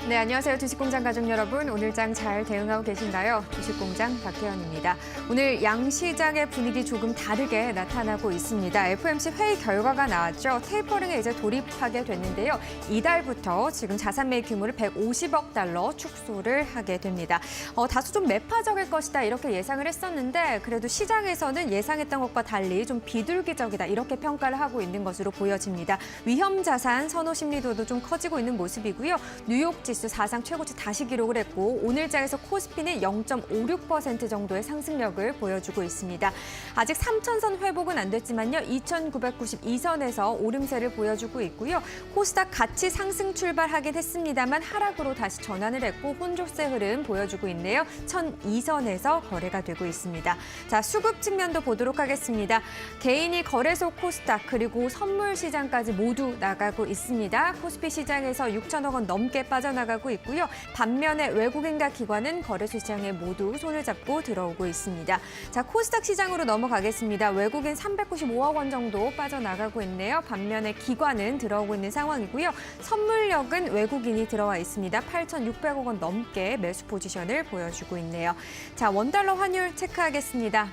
네, 안녕하세요. 주식공장 가족 여러분. 오늘장 잘 대응하고 계신가요? 주식공장 박혜연입니다. 오늘 양시장의 분위기 조금 다르게 나타나고 있습니다. FOMC 회의 결과가 나왔죠. 테이퍼링에 이제 돌입하게 됐는데요. 이달부터 지금 자산 매입 규모를 150억 달러 축소를 하게 됩니다. 다소 좀 매파적일 것이다 이렇게 예상을 했었는데 그래도 시장에서는 예상했던 것과 달리 좀 비둘기적이다 이렇게 평가를 하고 있는 것으로 보여집니다. 위험 자산 선호 심리도도 좀 커지고 있는 모습이고요. 뉴욕 지수 사상 최고치 다시 기록을 했고 오늘장에서 코스피는 0.56% 정도의 상승력을 보여주고 있습니다. 아직 3,000선 회복은 안 됐지만요. 2,992선에서 오름세를 보여주고 있고요. 코스닥 같이 상승 출발하긴 했습니다만 하락으로 다시 전환을 했고 혼조세 흐름 보여주고 있네요. 1,002선에서 거래가 되고 있습니다. 자, 수급 측면도 보도록 하겠습니다. 개인이 거래소 코스닥 그리고 선물 시장까지 모두 나가고 있습니다. 코스피 시장에서 6천억 원 넘게 빠져나가고 있고요. 반면에 외국인과 기관은 거래소 시장에 모두 손을 잡고 들어오고 있습니다. 자, 코스닥 시장으로 넘어가겠습니다. 외국인 395억 원 정도 빠져나가고 있네요. 반면에 기관은 들어오고 있는 상황이고요. 선물력은 외국인이 들어와 있습니다. 8,600억 원 넘게 매수 포지션을 보여주고 있네요. 자, 원달러 환율 체크하겠습니다.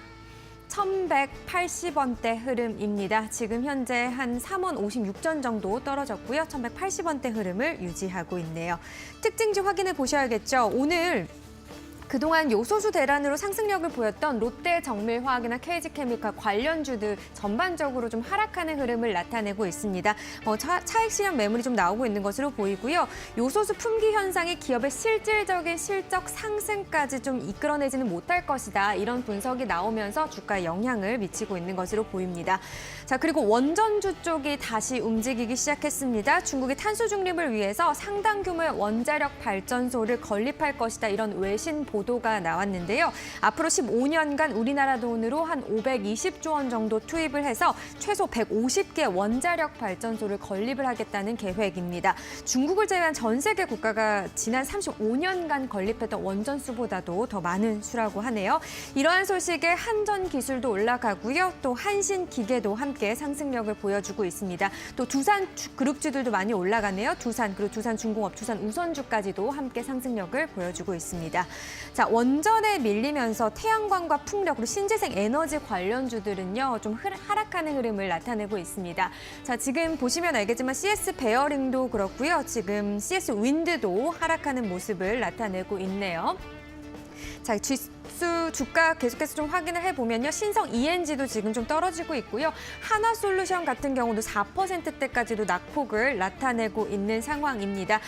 1,180원대 흐름입니다. 지금 현재 한 3원 56전 정도 떨어졌고요. 1,180원대 흐름을 유지하고 있네요. 특징지 확인해 보셔야겠죠. 오늘 그동안 요소수 대란으로 상승력을 보였던 롯데정밀화학이나 KG케미칼 관련주들 전반적으로 좀 하락하는 흐름을 나타내고 있습니다. 차익 실현 매물이 좀 나오고 있는 것으로 보이고요. 요소수 품귀 현상이 기업의 실질적인 실적 상승까지 좀 이끌어내지는 못할 것이다. 이런 분석이 나오면서 주가에 영향을 미치고 있는 것으로 보입니다. 자, 그리고 원전주 쪽이 다시 움직이기 시작했습니다. 중국이 탄소 중립을 위해서 상당 규모의 원자력 발전소를 건립할 것이다. 이런 외신 보도가 나왔는데요. 앞으로 15년간 우리나라 돈으로 한 520조 원 정도 투입을 해서 최소 150개 원자력 발전소를 건립을 하겠다는 계획입니다. 중국을 제외한 전 세계 국가가 지난 35년간 건립했던 원전 수보다도 더 많은 수라고 하네요. 이러한 소식에 한전 기술도 올라가고요. 또 한신 기계도 함께 상승력을 보여주고 있습니다. 또 두산 그룹주들도 많이 올라가네요. 두산 그리고 두산중공업, 두산우선주까지도 함께 상승력을 보여주고 있습니다. 자, 원전에 밀리면서 태양광과 풍력 그리고 신재생 에너지 관련주들은요 좀 하락하는 흐름을 나타내고 있습니다. 자, 지금 보시면 알겠지만 CS 베어링도 그렇고요. 지금 CS 윈드도 하락하는 모습을 나타내고 있네요. 자, 지수 주가 계속해서 좀 확인을 해보면요. 신성 ENG도 지금 좀 떨어지고 있고요. 하나솔루션 같은 경우도 4%대까지도 낙폭을 나타내고 있는 상황입니다.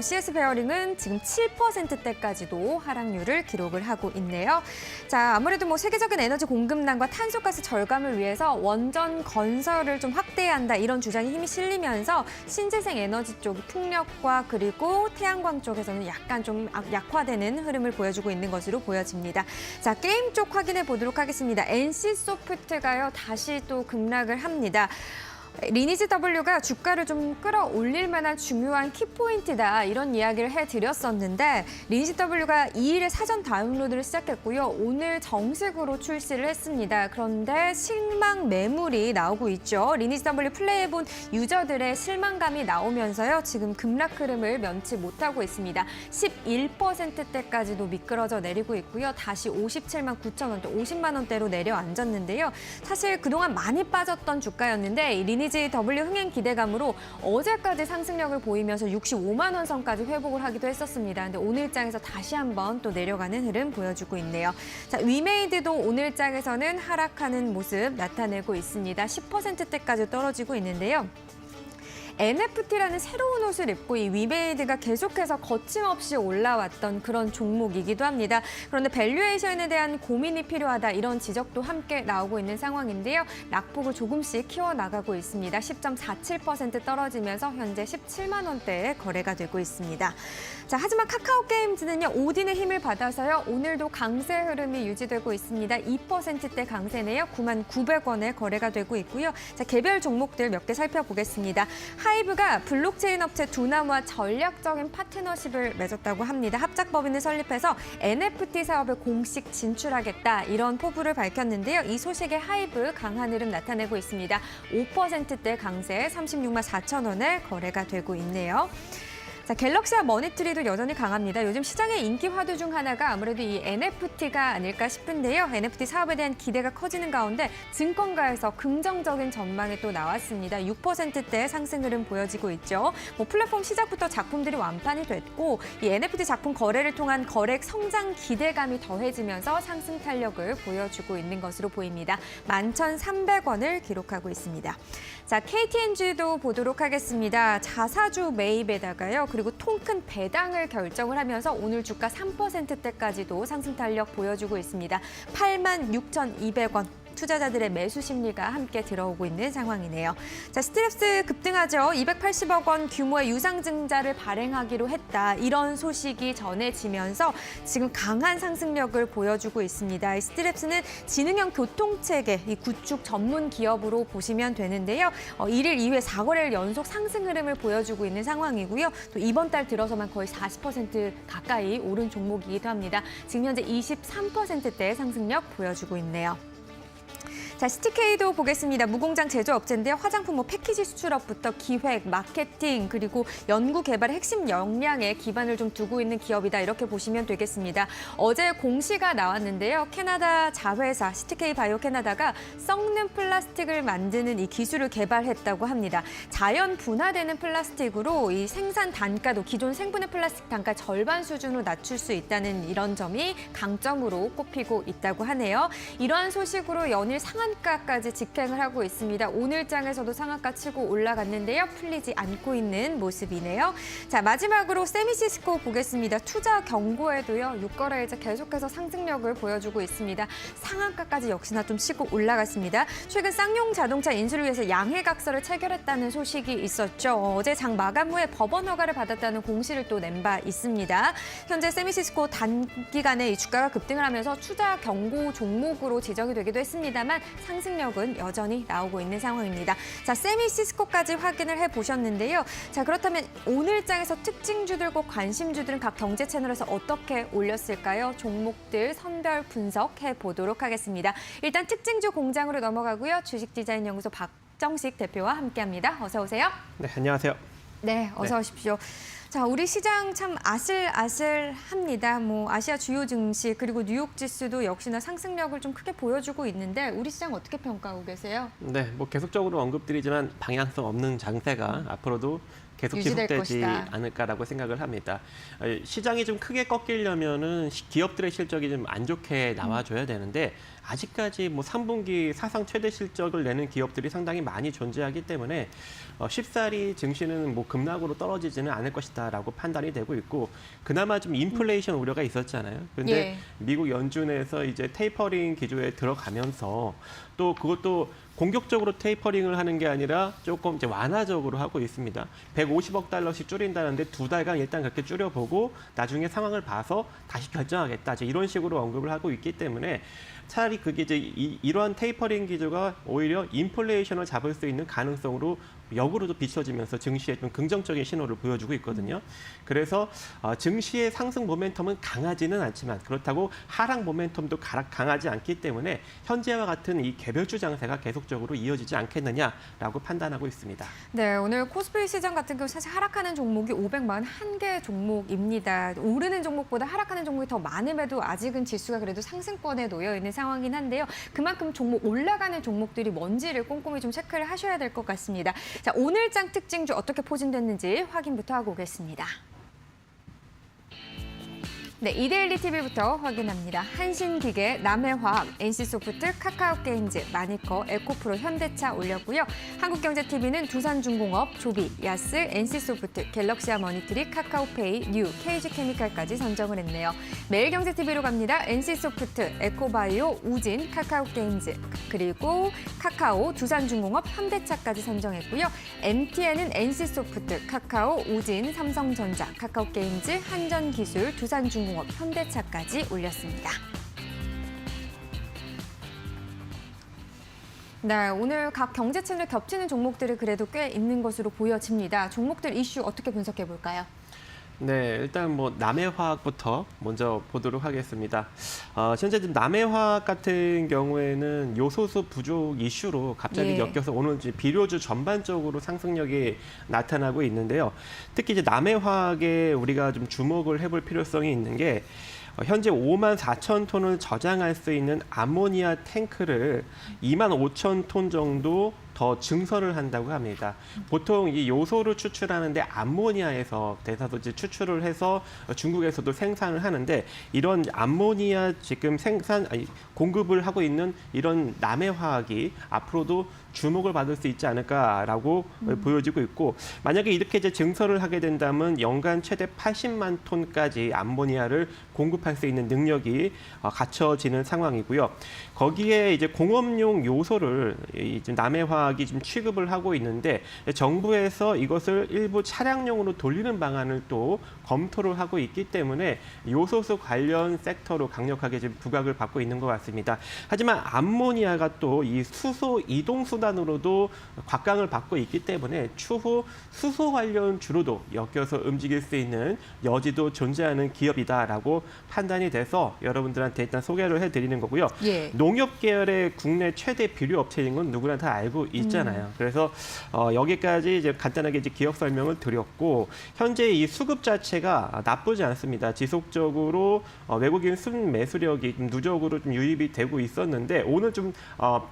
CS 베어링은 지금 7%대까지도 하락률을 기록을 하고 있네요. 자, 아무래도 뭐 세계적인 에너지 공급난과 탄소가스 절감을 위해서 원전 건설을 좀 확대해야 한다. 이런 주장이 힘이 실리면서 신재생 에너지 쪽 풍력과 그리고 태양광 쪽에서는 약간 좀 약화되는 흐름을 보여주고 있는 것으로 보여집니다. 자, 게임 쪽 확인해 보도록 하겠습니다. NC소프트가요, 다시 또 급락을 합니다. 리니지 W가 주가를 좀 끌어올릴 만한 중요한 키포인트다 이런 이야기를 해드렸었는데 리니지 W가 2일에 사전 다운로드를 시작했고요. 오늘 정식으로 출시를 했습니다. 그런데 실망 매물이 나오고 있죠. 리니지 W 플레이해본 유저들의 실망감이 나오면서요. 지금 급락 흐름을 면치 못하고 있습니다. 11%대까지도 미끄러져 내리고 있고요. 다시 57만 9천 원대, 50만 원대로 내려앉았는데요. 사실 그동안 많이 빠졌던 주가였는데 리니지 W 흥행 기대감으로 어제까지 상승력을 보이면서 65만 원 선까지 회복을 하기도 했었습니다. 근데 오늘장에서 다시 한번 또 내려가는 흐름 보여주고 있네요. 자, 위메이드도 오늘장에서는 하락하는 모습 나타내고 있습니다. 10%대까지 떨어지고 있는데요. NFT라는 새로운 옷을 입고 이 위메이드가 계속해서 거침없이 올라왔던 그런 종목이기도 합니다. 그런데 밸류에이션에 대한 고민이 필요하다 이런 지적도 함께 나오고 있는 상황인데요. 낙폭을 조금씩 키워나가고 있습니다. 10.47% 떨어지면서 현재 17만 원대에 거래가 되고 있습니다. 자, 하지만 카카오게임즈는요. 오딘의 힘을 받아서요. 오늘도 강세 흐름이 유지되고 있습니다. 2%대 강세네요. 9만 900원에 거래가 되고 있고요. 자, 개별 종목들 몇 개 살펴보겠습니다. 하이브가 블록체인 업체 두나무와 전략적인 파트너십을 맺었다고 합니다. 합작법인을 설립해서 NFT 사업에 공식 진출하겠다 이런 포부를 밝혔는데요. 이 소식에 하이브 강한 흐름 나타내고 있습니다. 5%대 강세 36만 4천 원에 거래가 되고 있네요. 자, 갤럭시와 머니트리도 여전히 강합니다. 요즘 시장의 인기 화두 중 하나가 아무래도 이 NFT가 아닐까 싶은데요. NFT 사업에 대한 기대가 커지는 가운데 증권가에서 긍정적인 전망이 또 나왔습니다. 6%대 상승 흐름 보여지고 있죠. 플랫폼 시작부터 작품들이 완판이 됐고 이 NFT 작품 거래를 통한 거래액 성장 기대감이 더해지면서 상승 탄력을 보여주고 있는 것으로 보입니다. 11,300원을 기록하고 있습니다. 자, KTNG도 보도록 하겠습니다. 자사주 매입에다가요. 그리고 통큰 배당을 결정을 하면서 오늘 주가 3%대까지도 상승 탄력 보여주고 있습니다. 86,200원. 투자자들의 매수 심리가 함께 들어오고 있는 상황이네요. 자, 스트랩스 급등하죠. 280억 원 규모의 유상증자를 발행하기로 했다. 이런 소식이 전해지면서 지금 강한 상승력을 보여주고 있습니다. 이 스트랩스는 지능형 교통체계, 이 구축 전문 기업으로 보시면 되는데요. 1일 2회 4거래일 연속 상승 흐름을 보여주고 있는 상황이고요. 또 이번 달 들어서만 거의 40% 가까이 오른 종목이기도 합니다. 지금 현재 23%대의 상승력 보여주고 있네요. 자, CTK도 보겠습니다. 무공장 제조업체인데요. 화장품 패키지 수출업부터 기획, 마케팅, 그리고 연구 개발의 핵심 역량에 기반을 좀 두고 있는 기업이다. 이렇게 보시면 되겠습니다. 어제 공시가 나왔는데요. 캐나다 자회사 CTK 바이오 캐나다가 썩는 플라스틱을 만드는 이 기술을 개발했다고 합니다. 자연 분화되는 플라스틱으로 이 생산 단가도 기존 생분해 플라스틱 단가 절반 수준으로 낮출 수 있다는 이런 점이 강점으로 꼽히고 있다고 하네요. 이러한 소식으로 연일 상한가까지 직행을 하고 있습니다. 오늘장에서도 상한가 치고 올라갔는데요. 풀리지 않고 있는 모습이네요. 자, 마지막으로 세미시스코 보겠습니다. 투자 경고에도요. 6거래일째 계속해서 상승력을 보여주고 있습니다. 상한가까지 역시나 좀 치고 올라갔습니다. 최근 쌍용 자동차 인수를 위해서 양해각서를 체결했다는 소식이 있었죠. 어제 장 마감 후에 법원 허가를 받았다는 공시를 또 낸 바 있습니다. 현재 세미시스코 단기간에 이 주가가 급등을 하면서 투자 경고 종목으로 지정이 되기도 했습니다만 상승력은 여전히 나오고 있는 상황입니다. 자, 세미시스코까지 확인을 해보셨는데요. 자, 그렇다면 오늘장에서 특징주들과 관심주들은 각 경제 채널에서 어떻게 올렸을까요? 종목들 선별 분석해 보도록 하겠습니다. 일단 특징주 공장으로 넘어가고요. 주식디자인연구소 박정식 대표와 함께합니다. 어서 오세요. 네, 안녕하세요. 네, 어서 오십시오. 자, 우리 시장 참 아슬아슬합니다. 아시아 주요 증시 그리고 뉴욕 지수도 역시나 상승력을 좀 크게 보여주고 있는데 우리 시장 어떻게 평가하고 계세요? 네, 계속적으로 언급드리지만 방향성 없는 장세가 앞으로도 계속 지속되지 것이다. 않을까라고 생각을 합니다. 시장이 좀 크게 꺾이려면은 기업들의 실적이 좀 안 좋게 나와줘야 되는데 아직까지 3분기 사상 최대 실적을 내는 기업들이 상당히 많이 존재하기 때문에 쉽사리 증시는 급락으로 떨어지지는 않을 것이다라고 판단이 되고 있고 그나마 좀 인플레이션 우려가 있었잖아요. 그런데 예. 미국 연준에서 이제 테이퍼링 기조에 들어가면서 또 그것도 공격적으로 테이퍼링을 하는 게 아니라 조금 이제 완화적으로 하고 있습니다. 150억 달러씩 줄인다는데 2달간 일단 그렇게 줄여보고 나중에 상황을 봐서 다시 결정하겠다. 이제 이런 식으로 언급을 하고 있기 때문에 차라리 그게 이제 이러한 테이퍼링 기조가 오히려 인플레이션을 잡을 수 있는 가능성으로 역으로도 비춰지면서 증시에 좀 긍정적인 신호를 보여주고 있거든요. 그래서 증시의 상승 모멘텀은 강하지는 않지만 그렇다고 하락 모멘텀도 강하지 않기 때문에 현재와 같은 이 개별주 장세가 계속적으로 이어지지 않겠느냐라고 판단하고 있습니다. 네, 오늘 코스피 시장 같은 경우 사실 하락하는 종목이 541개 종목입니다. 오르는 종목보다 하락하는 종목이 더 많음에도 아직은 지수가 그래도 상승권에 놓여 있는 상황이긴 한데요. 그만큼 종목 올라가는 종목들이 뭔지를 꼼꼼히 좀 체크를 하셔야 될 것 같습니다. 자, 오늘장 특징주 어떻게 포진됐는지 확인부터 하고 오겠습니다. 네, 이데일리 TV부터 확인합니다. 한신기계, 남해화학, NC소프트, 카카오게임즈, 마니커, 에코프로, 현대차 올렸고요. 한국경제TV는 두산중공업, 조비, 야스, NC소프트, 갤럭시아 머니트리, 카카오페이, 뉴, KG케미칼까지 선정을 했네요. 매일경제TV로 갑니다. NC소프트, 에코바이오, 우진, 카카오게임즈, 그리고 카카오, 두산중공업, 현대차까지 선정했고요. MTN은 NC소프트, 카카오, 우진, 삼성전자, 카카오게임즈, 한전기술, 두산중공업, 현대차까지 올렸습니다. 네, 오늘 각 경제 채널 겹치는 종목들이 그래도 꽤 있는 것으로 보여집니다. 종목들 이슈 어떻게 분석해 볼까요? 네, 일단 뭐 남해화학부터 먼저 보도록 하겠습니다. 현재 지금 남해화학 같은 경우에는 요소수 부족 이슈로 갑자기 예. 엮여서 오늘 이제 비료주 전반적으로 상승력이 나타나고 있는데요. 특히 이제 남해화학에 우리가 좀 주목을 해볼 필요성이 있는 게 현재 5만 4천 톤을 저장할 수 있는 암모니아 탱크를 2만 5천 톤 정도 더 증설을 한다고 합니다. 보통 이 요소를 추출하는데 암모니아에서 대사도 이제 추출을 해서 중국에서도 생산을 하는데 이런 암모니아 지금 공급을 하고 있는 이런 남해화학이 앞으로도 주목을 받을 수 있지 않을까라고 보여지고 있고 만약에 이렇게 이제 증설을 하게 된다면 연간 최대 80만 톤까지 암모니아를 공급할 수 있는 능력이 갖춰지는 상황이고요. 거기에 이제 공업용 요소를 이제 남해화학이 지금 취급을 하고 있는데 정부에서 이것을 일부 차량용으로 돌리는 방안을 또 검토를 하고 있기 때문에 요소수 관련 섹터로 강력하게 지금 부각을 받고 있는 것 같습니다. 하지만 암모니아가 또 이 수소 이동 수단으로도 곽강을 받고 있기 때문에 추후 수소 관련 주로도 엮여서 움직일 수 있는 여지도 존재하는 기업이다라고 판단이 돼서 여러분들한테 일단 소개를 해드리는 거고요. 예. 농협 계열의 국내 최대 비료 업체인 건 누구나 다 알고 있잖아요. 그래서 여기까지 이제 간단하게 이제 기업 설명을 드렸고 현재 이 수급 자체가 나쁘지 않습니다. 지속적으로 외국인 순매수력이 좀 누적으로 좀 유입이 되고 있었는데 오늘 좀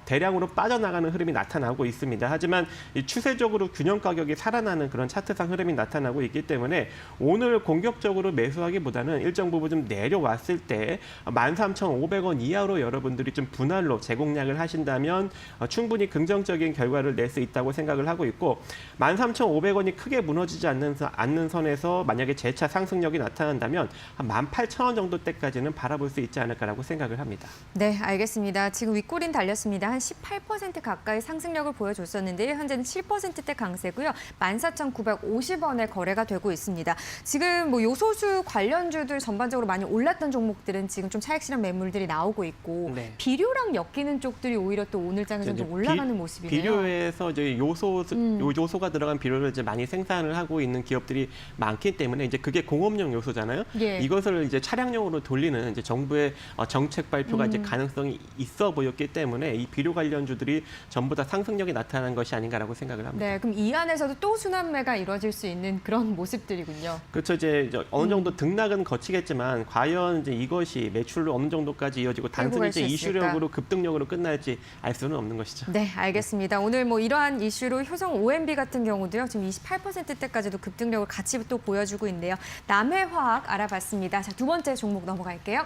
대량으로 빠져나가는 흐름이 나타나고 있습니다. 하지만 이 추세적으로 균형 가격이 살아나는 그런 차트상 흐름이 나타나고 있기 때문에 오늘 공격적으로 매수하기보다는 일정 부분 좀 내려왔을 때 13,500원 이하로 여러분들이 좀 분할로 재공략을 하신다면 충분히 긍정적인 결과를 낼 수 있다고 생각을 하고 있고 13,500원이 크게 무너지지 않는 선에서 만약에 재차 상승력이 나타난다면 한 18,000원 정도 때까지는 바라볼 수 있지 않을까라고 생각을 합니다. 네, 알겠습니다. 지금 윗꼬리는 달렸습니다. 한 18% 가까이 상승력을 보여줬었는데요. 현재는 7%대 강세고요. 14,950원에 거래가 되고 있습니다. 지금 뭐 요소수 관련주들 전반적으로 많이 올랐던 종목들은 지금 좀 차익 실현 매물들이 나오고 있고 네. 비료랑 엮이는 쪽들이 오히려 또 오늘 장에서 좀 올라가는 모습이네요. 비료에서 이제 요소가 들어간 비료를 이제 많이 생산을 하고 있는 기업들이 많기 때문에 이제 그게 공업용 요소잖아요. 예. 이것을 이제 차량용으로 돌리는 이제 정부의 정책 발표가 이제 가능성이 있어 보였기 때문에 이 비료 관련주들이 전부 다 상승력이 나타난 것이 아닌가라고 생각을 합니다. 네, 그럼 이 안에서도 또 순환매가 이루어질 수 있는 그런 모습들이군요. 그렇죠. 이제 어느 정도 등락은 거치겠지만 과연 이제 이것이 매출로 어느 정도까지 이어지고 단순히 이제 이슈력으로 급등력으로 끝날지 알 수는 없는 것이죠. 네, 알겠습니다. 오늘 뭐 이러한 이슈로 효성 OMB 같은 경우도요. 지금 28%대까지도 급등력을 같이 또 보여주고 있네요. 남해화학 알아봤습니다. 자, 두 번째 종목 넘어갈게요.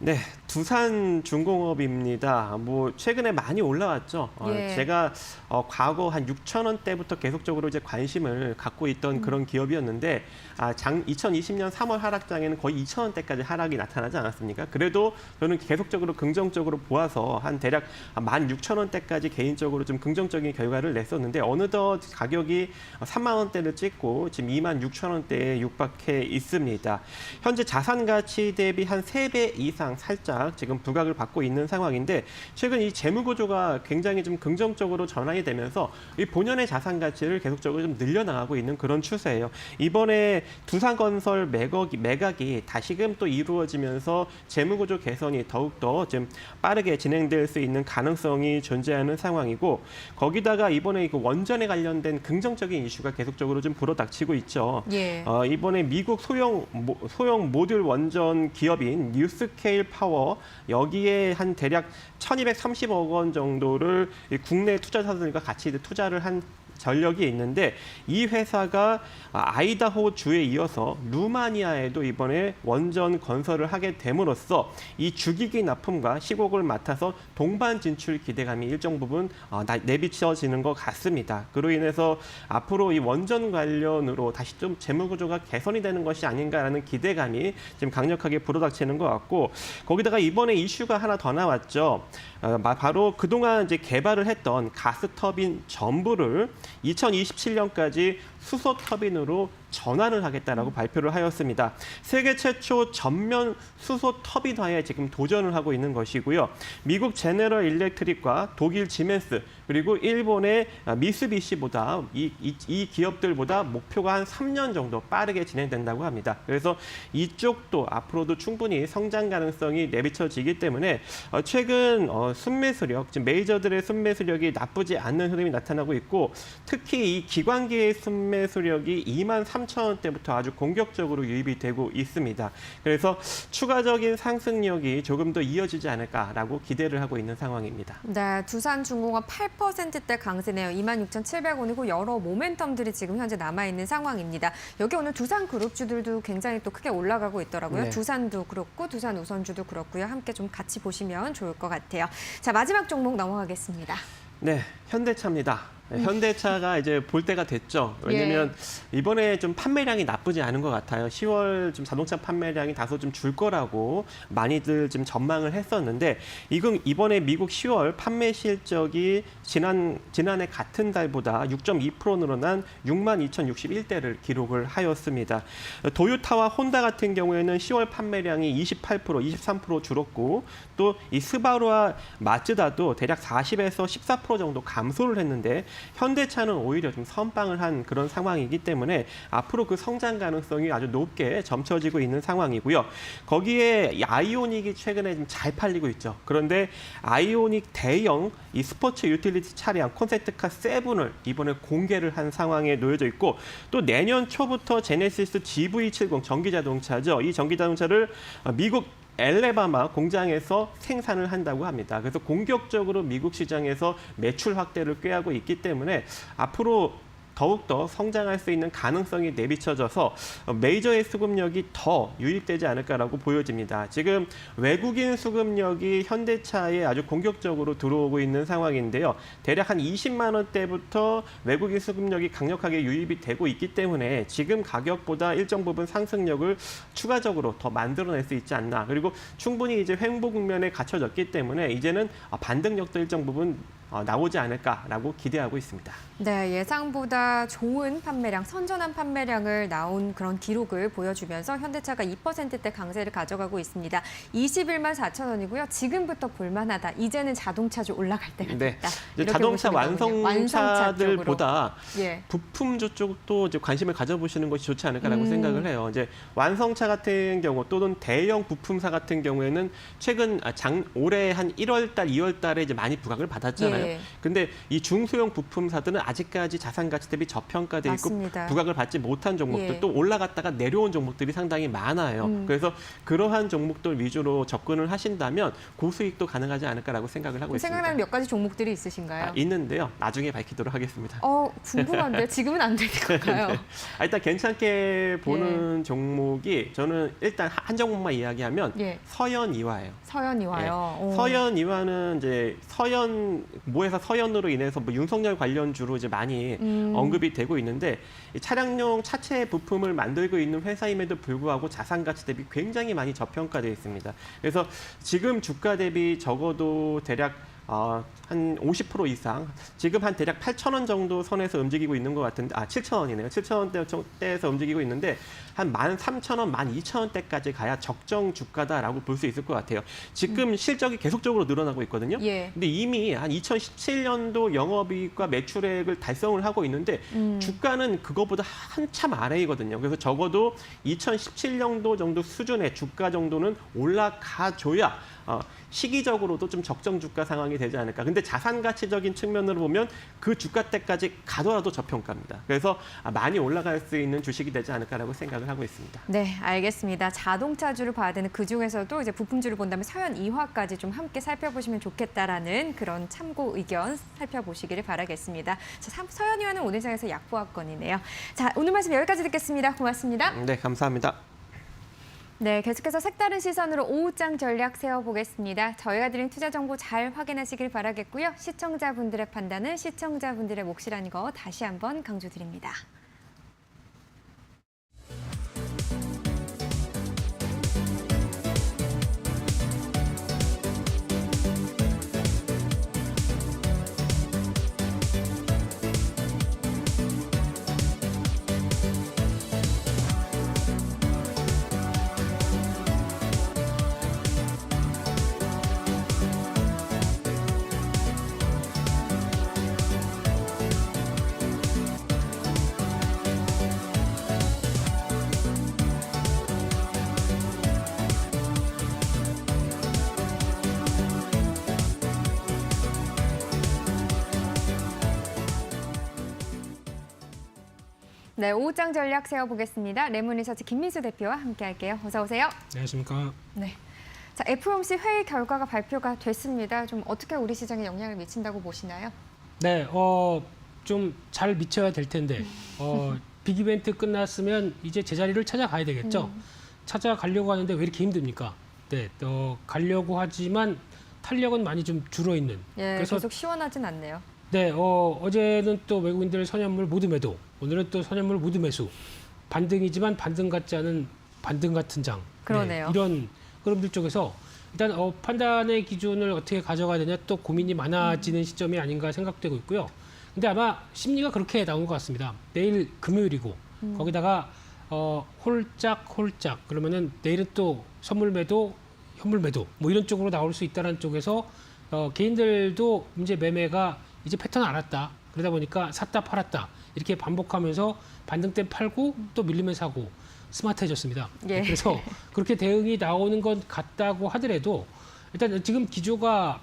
네, 두산중공업입니다. 뭐 최근에 많이 올라왔죠. 예. 제가 과거 한 6천 원대부터 계속적으로 이제 관심을 갖고 있던 그런 기업이었는데 2020년 3월 하락장에는 거의 2천 원대까지 하락이 나타나지 않았습니까? 그래도 저는 계속적으로 긍정적으로 보아서 한 대략 16,000원대까지 개인적으로 좀 긍정적인 결과를 냈었는데 어느덧 가격이 3만 원대를 찍고 지금 26,000원대에 육박해 있습니다. 현재 자산 가치 대비 한 3배 이상 살짝 지금 부각을 받고 있는 상황인데 최근 이 재무 구조가 굉장히 좀 긍정적으로 전환이 되면서 이 본연의 자산 가치를 계속적으로 좀 늘려나가고 있는 그런 추세예요. 이번에 두산건설 매각이 다시금 또 이루어지면서 재무 구조 개선이 더욱더 좀 빠르게 진행될 수 있는 가능성이 존재하는 상황이고 거기다가 이번에 그 원전에 관련된 긍정적인 이슈가 계속적으로 좀 불어닥치고 있죠. 예. 이번에 미국 소형 모듈 원전 기업인 뉴스케일 파워 여기에 한 대략 1,230억 원 정도를 국내 투자자들과 같이 투자를 한 전력이 있는데 이 회사가 아이다호 주에 이어서 루마니아에도 이번에 원전 건설을 하게 됨으로써 이 주기기 납품과 시곡을 맡아서 동반 진출 기대감이 일정 부분 내비쳐지는 것 같습니다. 그로 인해서 앞으로 이 원전 관련으로 다시 좀 재무 구조가 개선이 되는 것이 아닌가라는 기대감이 지금 강력하게 불어닥치는 것 같고 거기다가 이번에 이슈가 하나 더 나왔죠. 바로 그동안 이제 개발을 했던 가스터빈 전부를 2027년까지 수소 터빈으로 전환을 하겠다라고 발표를 하였습니다. 세계 최초 전면 수소 터빈화에 지금 도전을 하고 있는 것이고요. 미국 제너럴 일렉트릭과 독일 지멘스 그리고 일본의 미쓰비시보다 이 기업들보다 목표가 한 3년 정도 빠르게 진행된다고 합니다. 그래서 이쪽도 앞으로도 충분히 성장 가능성이 내비쳐지기 때문에 최근 순매수력, 지금 메이저들의 순매수력이 나쁘지 않는 흐름이 나타나고 있고 특히 이 기관계의 순매수력이 23,000원대부터 아주 공격적으로 유입이 되고 있습니다. 그래서 추가적인 상승력이 조금 더 이어지지 않을까라고 기대를 하고 있는 상황입니다. 네, 두산중공업 8%대 강세네요. 26,700원이고 여러 모멘텀들이 지금 현재 남아있는 상황입니다. 여기 오늘 두산그룹주들도 굉장히 또 크게 올라가고 있더라고요. 네. 두산도 그렇고 두산우선주도 그렇고요. 함께 좀 같이 보시면 좋을 것 같아요. 자, 마지막 종목 넘어가겠습니다. 네, 현대차입니다. 현대차가 이제 볼 때가 됐죠. 왜냐면 이번에 좀 판매량이 나쁘지 않은 것 같아요. 10월 좀 자동차 판매량이 다소 좀 줄 거라고 많이들 좀 전망을 했었는데 이번에 미국 10월 판매 실적이 지난해 같은 달보다 6.2% 늘어난 62,061대를 기록을 하였습니다. 도요타와 혼다 같은 경우에는 10월 판매량이 28%, 23% 줄었고 또 이 스바루와 마츠다도 대략 40에서 14% 정도 감소를 했는데 현대차는 오히려 좀 선방을 한 그런 상황이기 때문에 앞으로 그 성장 가능성이 아주 높게 점쳐지고 있는 상황이고요. 거기에 이 아이오닉이 최근에 좀 잘 팔리고 있죠. 그런데 아이오닉 대형 이 스포츠 유틸리티 차량 콘셉트카 7을 이번에 공개를 한 상황에 놓여져 있고 또 내년 초부터 제네시스 GV70 전기자동차죠. 이 전기자동차를 미국 엘레바마 공장에서 생산을 한다고 합니다. 그래서 공격적으로 미국 시장에서 매출 확대를 꾀하고 있기 때문에 앞으로 더욱더 성장할 수 있는 가능성이 내비쳐져서 메이저의 수급력이 더 유입되지 않을까라고 보여집니다. 지금 외국인 수급력이 현대차에 아주 공격적으로 들어오고 있는 상황인데요. 대략 한 20만 원대부터 외국인 수급력이 강력하게 유입이 되고 있기 때문에 지금 가격보다 일정 부분 상승력을 추가적으로 더 만들어낼 수 있지 않나. 그리고 충분히 이제 횡보 국면에 갖춰졌기 때문에 이제는 반등력도 일정 부분 나오지 않을까라고 기대하고 있습니다. 네, 예상보다 좋은 판매량, 선전한 판매량을 나온 그런 기록을 보여주면서 현대차가 2%대 강세를 가져가고 있습니다. 21만 4천 원이고요. 지금부터 볼만하다. 이제는 자동차주 올라갈 때가 됐다. 이제 자동차 완성차들보다 예. 부품주 쪽도 이제 관심을 가져보시는 것이 좋지 않을까라고 생각을 해요. 이제 완성차 같은 경우 또는 대형 부품사 같은 경우에는 최근 올해 한 1월달, 2월달에 이제 많이 부각을 받았잖아요. 예. 근데 이 중소형 부품사들은 아직까지 자산 가치 대비 저평가돼 있고 맞습니다. 부각을 받지 못한 종목들 예. 또 올라갔다가 내려온 종목들이 상당히 많아요. 그래서 그러한 종목들 위주로 접근을 하신다면 고수익도 가능하지 않을까라고 생각을 하고 있습니다. 생각나는 몇 가지 종목들이 있으신가요? 있는데요. 나중에 밝히도록 하겠습니다. 궁금한데 지금은 안 되는 건가요? 일단 괜찮게 보는 종목이 저는 일단 한 종목만 이야기하면 예. 서현이화예요. 서현이화요. 서현이화는 이제 모에서 서현으로 인해서 윤석열 관련주로 이제 많이 언급이 되고 있는데 이 차량용 차체 부품을 만들고 있는 회사임에도 불구하고 자산 가치 대비 굉장히 많이 저평가되어 있습니다. 그래서 지금 주가 대비 적어도 대략 한 50% 이상, 지금 한 대략 8,000원 정도 선에서 움직이고 있는 것 같은데, 7,000원이네요. 7,000원대에서 움직이고 있는데, 한 13,000원, 12,000원대까지 가야 적정 주가다라고 볼 수 있을 것 같아요. 지금 실적이 계속적으로 늘어나고 있거든요. 예. 근데 이미 한 2017년도 영업이익과 매출액을 달성을 하고 있는데, 주가는 그거보다 한참 아래이거든요. 그래서 적어도 2017년도 정도 수준의 주가 정도는 올라가줘야 시기적으로도 좀 적정 주가 상황이 되지 않을까. 근데 자산 가치적인 측면으로 보면 그 주가 때까지 가더라도 저평가입니다. 그래서 많이 올라갈 수 있는 주식이 되지 않을까라고 생각을 하고 있습니다. 네, 알겠습니다. 자동차주를 봐야 되는 그중에서도 이제 부품주를 본다면 서현이화까지 좀 함께 살펴보시면 좋겠다라는 그런 참고 의견 살펴보시기를 바라겠습니다. 자, 서현이화는 오늘 장에서 약보합권이네요. 자, 오늘 말씀 여기까지 듣겠습니다. 고맙습니다. 네, 감사합니다. 네, 계속해서 색다른 시선으로 오후장 전략 세워보겠습니다. 저희가 드린 투자 정보 잘 확인하시길 바라겠고요. 시청자분들의 판단은 시청자분들의 몫이라는 거 다시 한번 강조드립니다. 네, 오후장 전략 세워보겠습니다. 레몬리서치 김민수 대표와 함께할게요. 어서 오세요. 안녕하십니까. 네. 자, FOMC 회의 결과가 발표가 됐습니다. 좀 어떻게 우리 시장에 영향을 미친다고 보시나요? 네, 좀 잘 미쳐야 될 텐데 빅 이벤트 끝났으면 이제 제자리를 찾아가야 되겠죠. 찾아가려고 하는데 왜 이렇게 힘듭니까? 네, 가려고 하지만 탄력은 많이 좀 줄어 있는. 예, 그래서 계속 시원하진 않네요. 네, 어제는 또 외국인들 선현물 모두 매도, 오늘은 또 선현물 모두 매수. 반등이지만 반등 같지 않은 반등 같은 장. 그러네요. 네, 이런 흐름들 쪽에서 일단 판단의 기준을 어떻게 가져가야 되냐 또 고민이 많아지는 시점이 아닌가 생각되고 있고요. 근데 아마 심리가 그렇게 나온 것 같습니다. 내일 금요일이고 거기다가 홀짝 그러면은 내일은 또 선물 매도, 현물 매도 뭐 이런 쪽으로 나올 수 있다는 쪽에서 개인들도 이제 매매가 이제 패턴 알았다. 그러다 보니까 샀다 팔았다 이렇게 반복하면서 반등 때 팔고 또 밀리면 사고 스마트해졌습니다. 예. 그래서 그렇게 대응이 나오는 것 같다고 하더라도 일단 지금 기조가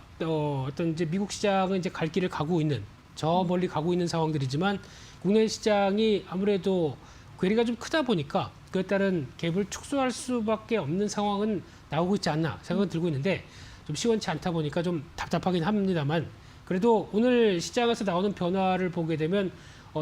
어떤 이제 미국 시장은 이제 갈 길을 가고 있는 저 멀리 가고 있는 상황들이지만 국내 시장이 아무래도 괴리가 좀 크다 보니까 그에 따른 갭을 축소할 수밖에 없는 상황은 나오고 있지 않나 생각은 들고 있는데 좀 시원치 않다 보니까 좀 답답하긴 합니다만 그래도 오늘 시장에서 나오는 변화를 보게 되면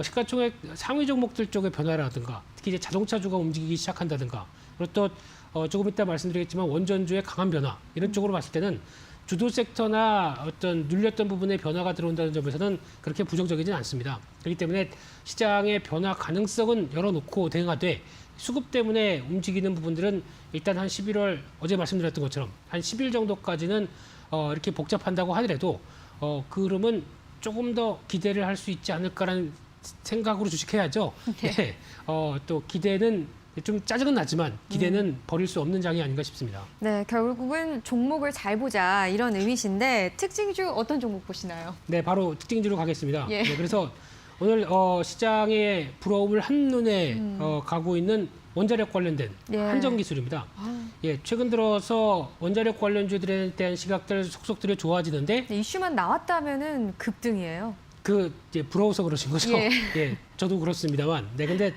시가총액 상위 종목들 쪽의 변화라든가 특히 이제 자동차주가 움직이기 시작한다든가 그리고 또 조금 이따 말씀드리겠지만 원전주의 강한 변화 이런 쪽으로 봤을 때는 주도 섹터나 어떤 눌렸던 부분의 변화가 들어온다는 점에서는 그렇게 부정적이진 않습니다. 그렇기 때문에 시장의 변화 가능성은 열어놓고 대응하되 수급 때문에 움직이는 부분들은 일단 한 11월 어제 말씀드렸던 것처럼 한 10일 정도까지는 이렇게 복잡한다고 하더라도 그 흐름은 조금 더 기대를 할 수 있지 않을까라는 생각으로 주식해야죠. 네. 또 기대는 좀 짜증은 나지만 기대는 버릴 수 없는 장이 아닌가 싶습니다. 네, 결국은 종목을 잘 보자 이런 의미신데 특징주 어떤 종목 보시나요? 네, 바로 특징주로 가겠습니다. 예. 네, 그래서 오늘 시장의 부러움을 한눈에 가고 있는 원자력 관련된 예. 한전기술입니다. 예, 최근 들어서 원자력 관련주들에 대한 시각들 속속들이 좋아지는데 네, 이슈만 나왔다면은 급등이에요. 이제 부러워서 그러신 거죠? 예. 예, 저도 그렇습니다만. 네, 근데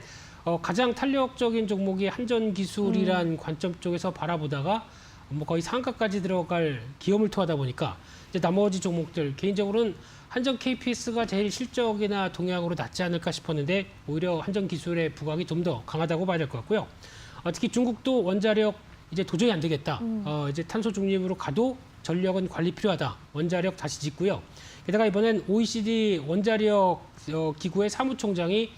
가장 탄력적인 종목이 한전기술이란 관점 쪽에서 바라보다가 뭐 거의 상한가까지 들어갈 기염을 토하다 보니까 이제 나머지 종목들 개인적으로는 한전 KPS가 제일 실적이나 동향으로 낮지 않을까 싶었는데 오히려 한전기술의 부각이 좀 더 강하다고 봐야 될 것 같고요. 특히 중국도 원자력 이제 도저히 안 되겠다. 이제 탄소 중립으로 가도 전력은 관리 필요하다. 원자력 다시 짓고요. 게다가 이번엔 OECD 원자력 기구의 사무총장이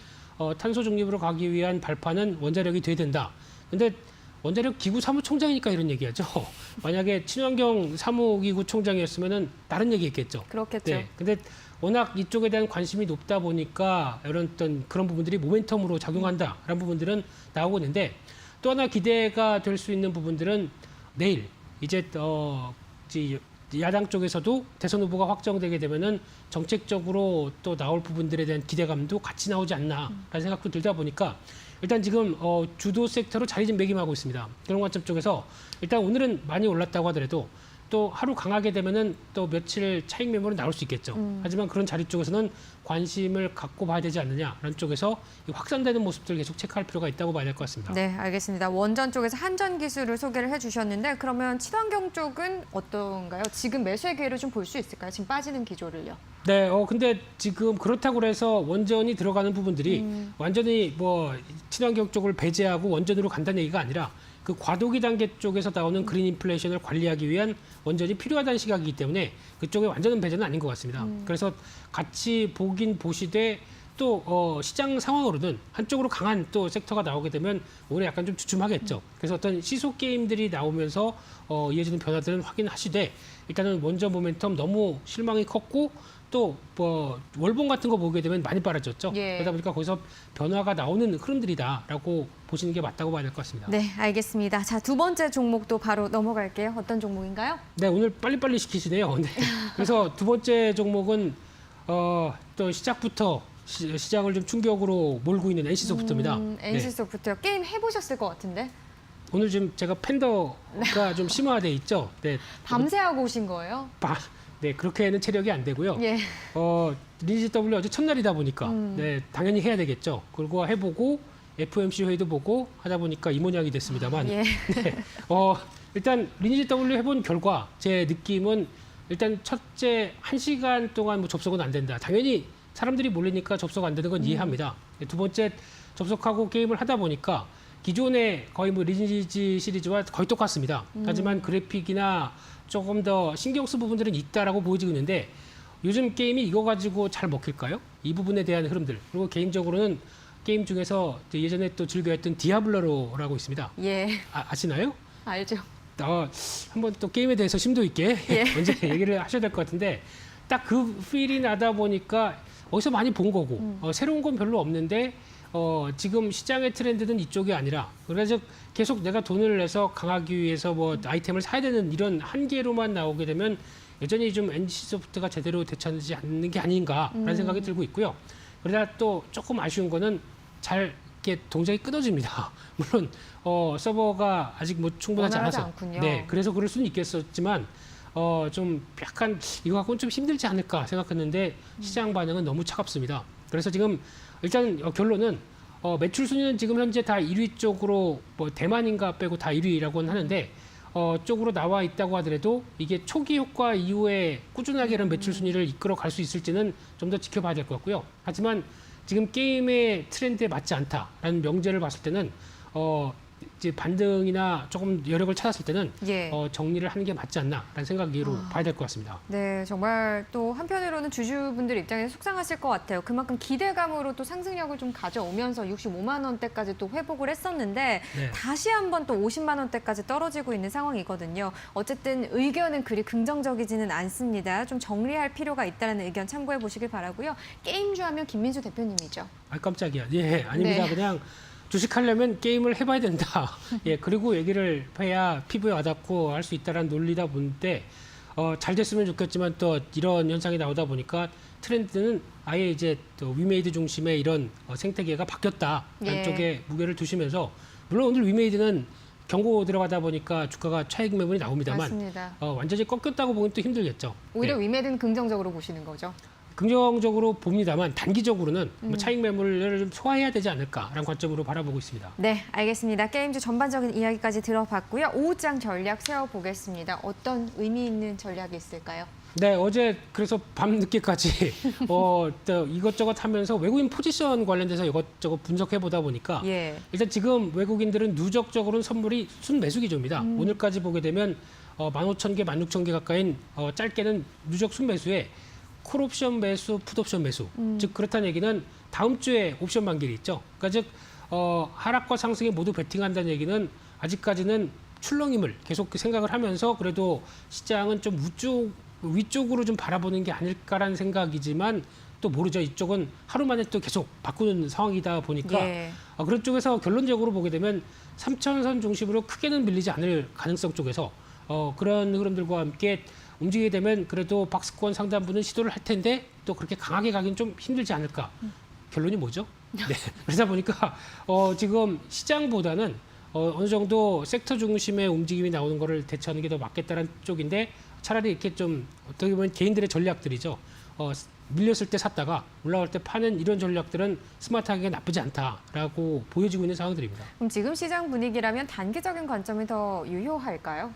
탄소 중립으로 가기 위한 발판은 원자력이 돼야 된다. 근데 원자력 기구 사무총장이니까 이런 얘기하죠. 만약에 친환경 사무기구 총장이었으면은 다른 얘기했겠죠. 그렇겠죠. 네. 근데 워낙 이쪽에 대한 관심이 높다 보니까 이런 어떤 그런 부분들이 모멘텀으로 작용한다라는 부분들은 나오고 있는데 또 하나 기대가 될 수 있는 부분들은 내일 이제 야당 쪽에서도 대선 후보가 확정되게 되면은 정책적으로 또 나올 부분들에 대한 기대감도 같이 나오지 않나라는 생각도 들다 보니까 일단 지금 주도 섹터로 자리 좀 매김하고 있습니다. 그런 관점 쪽에서 일단 오늘은 많이 올랐다고 하더라도 또 하루 강하게 되면은 또 며칠 차익 매물은 나올 수 있겠죠. 하지만 그런 자리 쪽에서는 관심을 갖고 봐야 되지 않느냐라는 쪽에서 확산되는 모습들 계속 체크할 필요가 있다고 봐야 될 것 같습니다. 네, 알겠습니다. 원전 쪽에서 한전 기술을 소개를 해주셨는데 그러면 친환경 쪽은 어떤가요? 지금 매수의 기회를 좀 볼 수 있을까요? 지금 빠지는 기조를요. 네, 근데 지금 그렇다고 해서 원전이 들어가는 부분들이 완전히 뭐 친환경 쪽을 배제하고 원전으로 간다는 얘기가 아니라 그 과도기 단계 쪽에서 나오는 그린 인플레이션을 관리하기 위한 원전이 필요하다는 시각이기 때문에 그쪽에 완전한 배제는 아닌 것 같습니다. 그래서 같이 보긴 보시되 또 시장 상황으로는 한쪽으로 강한 또 섹터가 나오게 되면 오히려 약간 좀 주춤하겠죠. 그래서 어떤 시소 게임들이 나오면서 이어지는 변화들은 확인하시되 일단은 원전 모멘텀 너무 실망이 컸고 또 뭐 월봉 같은 거 보게 되면 많이 빨아졌죠. 예. 그러다 보니까 거기서 변화가 나오는 흐름들이다라고 보시는 게 맞다고 봐야 될 것 같습니다. 네, 알겠습니다. 자, 두 번째 종목도 바로 넘어갈게요. 어떤 종목인가요? 네, 오늘 빨리빨리 시키시네요. 네. 그래서 두 번째 종목은 또 시작부터 시장을 좀 충격으로 몰고 있는 NC소프트입니다. NC소프트요. 게임 해보셨을 것 같은데. 오늘 지금 제가 팬더가 좀 심화돼 있죠. 네. 밤새 하고 오신 거예요? 네, 그렇게는 체력이 안 되고요. 예. 리니지 W 어제 첫날이다 보니까 네, 당연히 해야 되겠죠. 그리고 해보고 FOMC 회의도 보고 하다 보니까 이 모양이 됐습니다만 예. 네, 일단 리니지 W 해본 결과 제 느낌은 일단 첫째 1시간 동안 뭐 접속은 안 된다. 당연히 사람들이 몰리니까 접속 안 되는 건 이해합니다. 두 번째 접속하고 게임을 하다 보니까 기존의 거의 뭐 리니지 시리즈와 거의 똑같습니다. 하지만 그래픽이나 조금 더 신경 쓴 부분들은 있다라고 보여지고 있는데 요즘 게임이 이거 가지고 잘 먹힐까요? 이 부분에 대한 흐름들. 그리고 개인적으로는 게임 중에서 예전에 또 즐겨했던 디아블로라고 있습니다. 예. 아시나요? 알죠. 한번 또 게임에 대해서 심도 있게 예. 언제 얘기를 하셔야 될 것 같은데 딱 그 필이 나다 보니까 어디서 많이 본 거고 새로운 건 별로 없는데 지금 시장의 트렌드는 이쪽이 아니라 그래서 계속 내가 돈을 내서 강하기 위해서 뭐 아이템을 사야 되는 이런 한계로만 나오게 되면 여전히 좀 NC소프트가 제대로 대처하지 않는 게 아닌가라는 생각이 들고 있고요. 그러다 또 조금 아쉬운 거는 잘 이렇게 동작이 끊어집니다. 물론 서버가 아직 뭐 충분하지 원활하지 않아서 않군요. 네, 그래서 그럴 수는 있겠었지만 좀 약간 이거 갖고는 좀 힘들지 않을까 생각했는데 시장 반응은 너무 차갑습니다. 그래서 지금 일단 결론은 매출 순위는 지금 현재 다 1위 쪽으로 뭐 대만인가 빼고 다 1위라고는 하는데 쪽으로 나와 있다고 하더라도 이게 초기 효과 이후에 꾸준하게 이런 매출 순위를 이끌어 갈 수 있을지는 좀 더 지켜봐야 될 것 같고요. 하지만 지금 게임의 트렌드에 맞지 않다라는 명제를 봤을 때는 이제 반등이나 조금 여력을 찾았을 때는 예. 정리를 하는 게 맞지 않나라는 생각으로 봐야 될 것 같습니다. 네, 정말 또 한편으로는 주주분들 입장에서 속상하실 것 같아요. 그만큼 기대감으로 또 상승력을 좀 가져오면서 65만 원대까지 또 회복을 했었는데 네. 다시 한번 또 50만 원대까지 떨어지고 있는 상황이거든요. 어쨌든 의견은 그리 긍정적이지는 않습니다. 좀 정리할 필요가 있다는 의견 참고해 보시길 바라고요. 게임주 하면 김민수 대표님이죠. 아 깜짝이야. 예, 아닙니다. 네. 그냥 주식하려면 게임을 해봐야 된다. 예, 그리고 얘기를 해야 피부에 와닿고 할 수 있다라는 논리다 보는데 잘 됐으면 좋겠지만 또 이런 현상이 나오다 보니까 트렌드는 아예 이제 또 위메이드 중심의 이런 생태계가 바뀌었다라는 예. 쪽에 무게를 두시면서 물론 오늘 위메이드는 경고 들어가다 보니까 주가가 차익 매물이 나옵니다만 맞습니다. 완전히 꺾였다고 보면 또 힘들겠죠. 오히려 네. 위메드는 긍정적으로 보시는 거죠. 긍정적으로 봅니다만 단기적으로는 뭐 차익 매물을 좀 소화해야 되지 않을까라는 관점으로 바라보고 있습니다. 네, 알겠습니다. 게임주 전반적인 이야기까지 들어봤고요. 오후장 전략 세워보겠습니다. 어떤 의미 있는 전략이 있을까요? 네, 어제 그래서 밤늦게까지 또 이것저것 하면서 외국인 포지션 관련돼서 이것저것 분석해 보다 보니까 예. 일단 지금 외국인들은 누적적으로는 선물이 순매수 기조입니다. 오늘까지 보게 되면 15,000개, 16,000개 가까이인 짧게는 누적 순매수에 콜옵션 매수, 풋옵션 매수. 즉 그렇다는 얘기는 다음 주에 옵션 만기일이 있죠. 그러니까 즉 하락과 상승에 모두 베팅한다는 얘기는 아직까지는 출렁임을 계속 생각을 하면서 그래도 시장은 좀 위쪽으로 좀 바라보는 게 아닐까라는 생각이지만 또 모르죠. 이쪽은 하루 만에 또 계속 바꾸는 상황이다 보니까 예. 그런 쪽에서 결론적으로 보게 되면 3,000선 중심으로 크게는 밀리지 않을 가능성 쪽에서 그런 흐름들과 함께 움직이게 되면 그래도 박스권 상단부는 시도를 할 텐데 또 그렇게 강하게 가긴 좀 힘들지 않을까. 결론이 뭐죠? 네. 그러다 보니까 지금 시장보다는 어느 정도 섹터 중심의 움직임이 나오는 거를 대처하는 게 더 맞겠다는 쪽인데 차라리 이렇게 좀 어떻게 보면 개인들의 전략들이죠. 밀렸을 때 샀다가 올라갈 때 파는 이런 전략들은 스마트하게 나쁘지 않다라고 보여지고 있는 상황들입니다. 그럼 지금 시장 분위기라면 단기적인 관점이 더 유효할까요?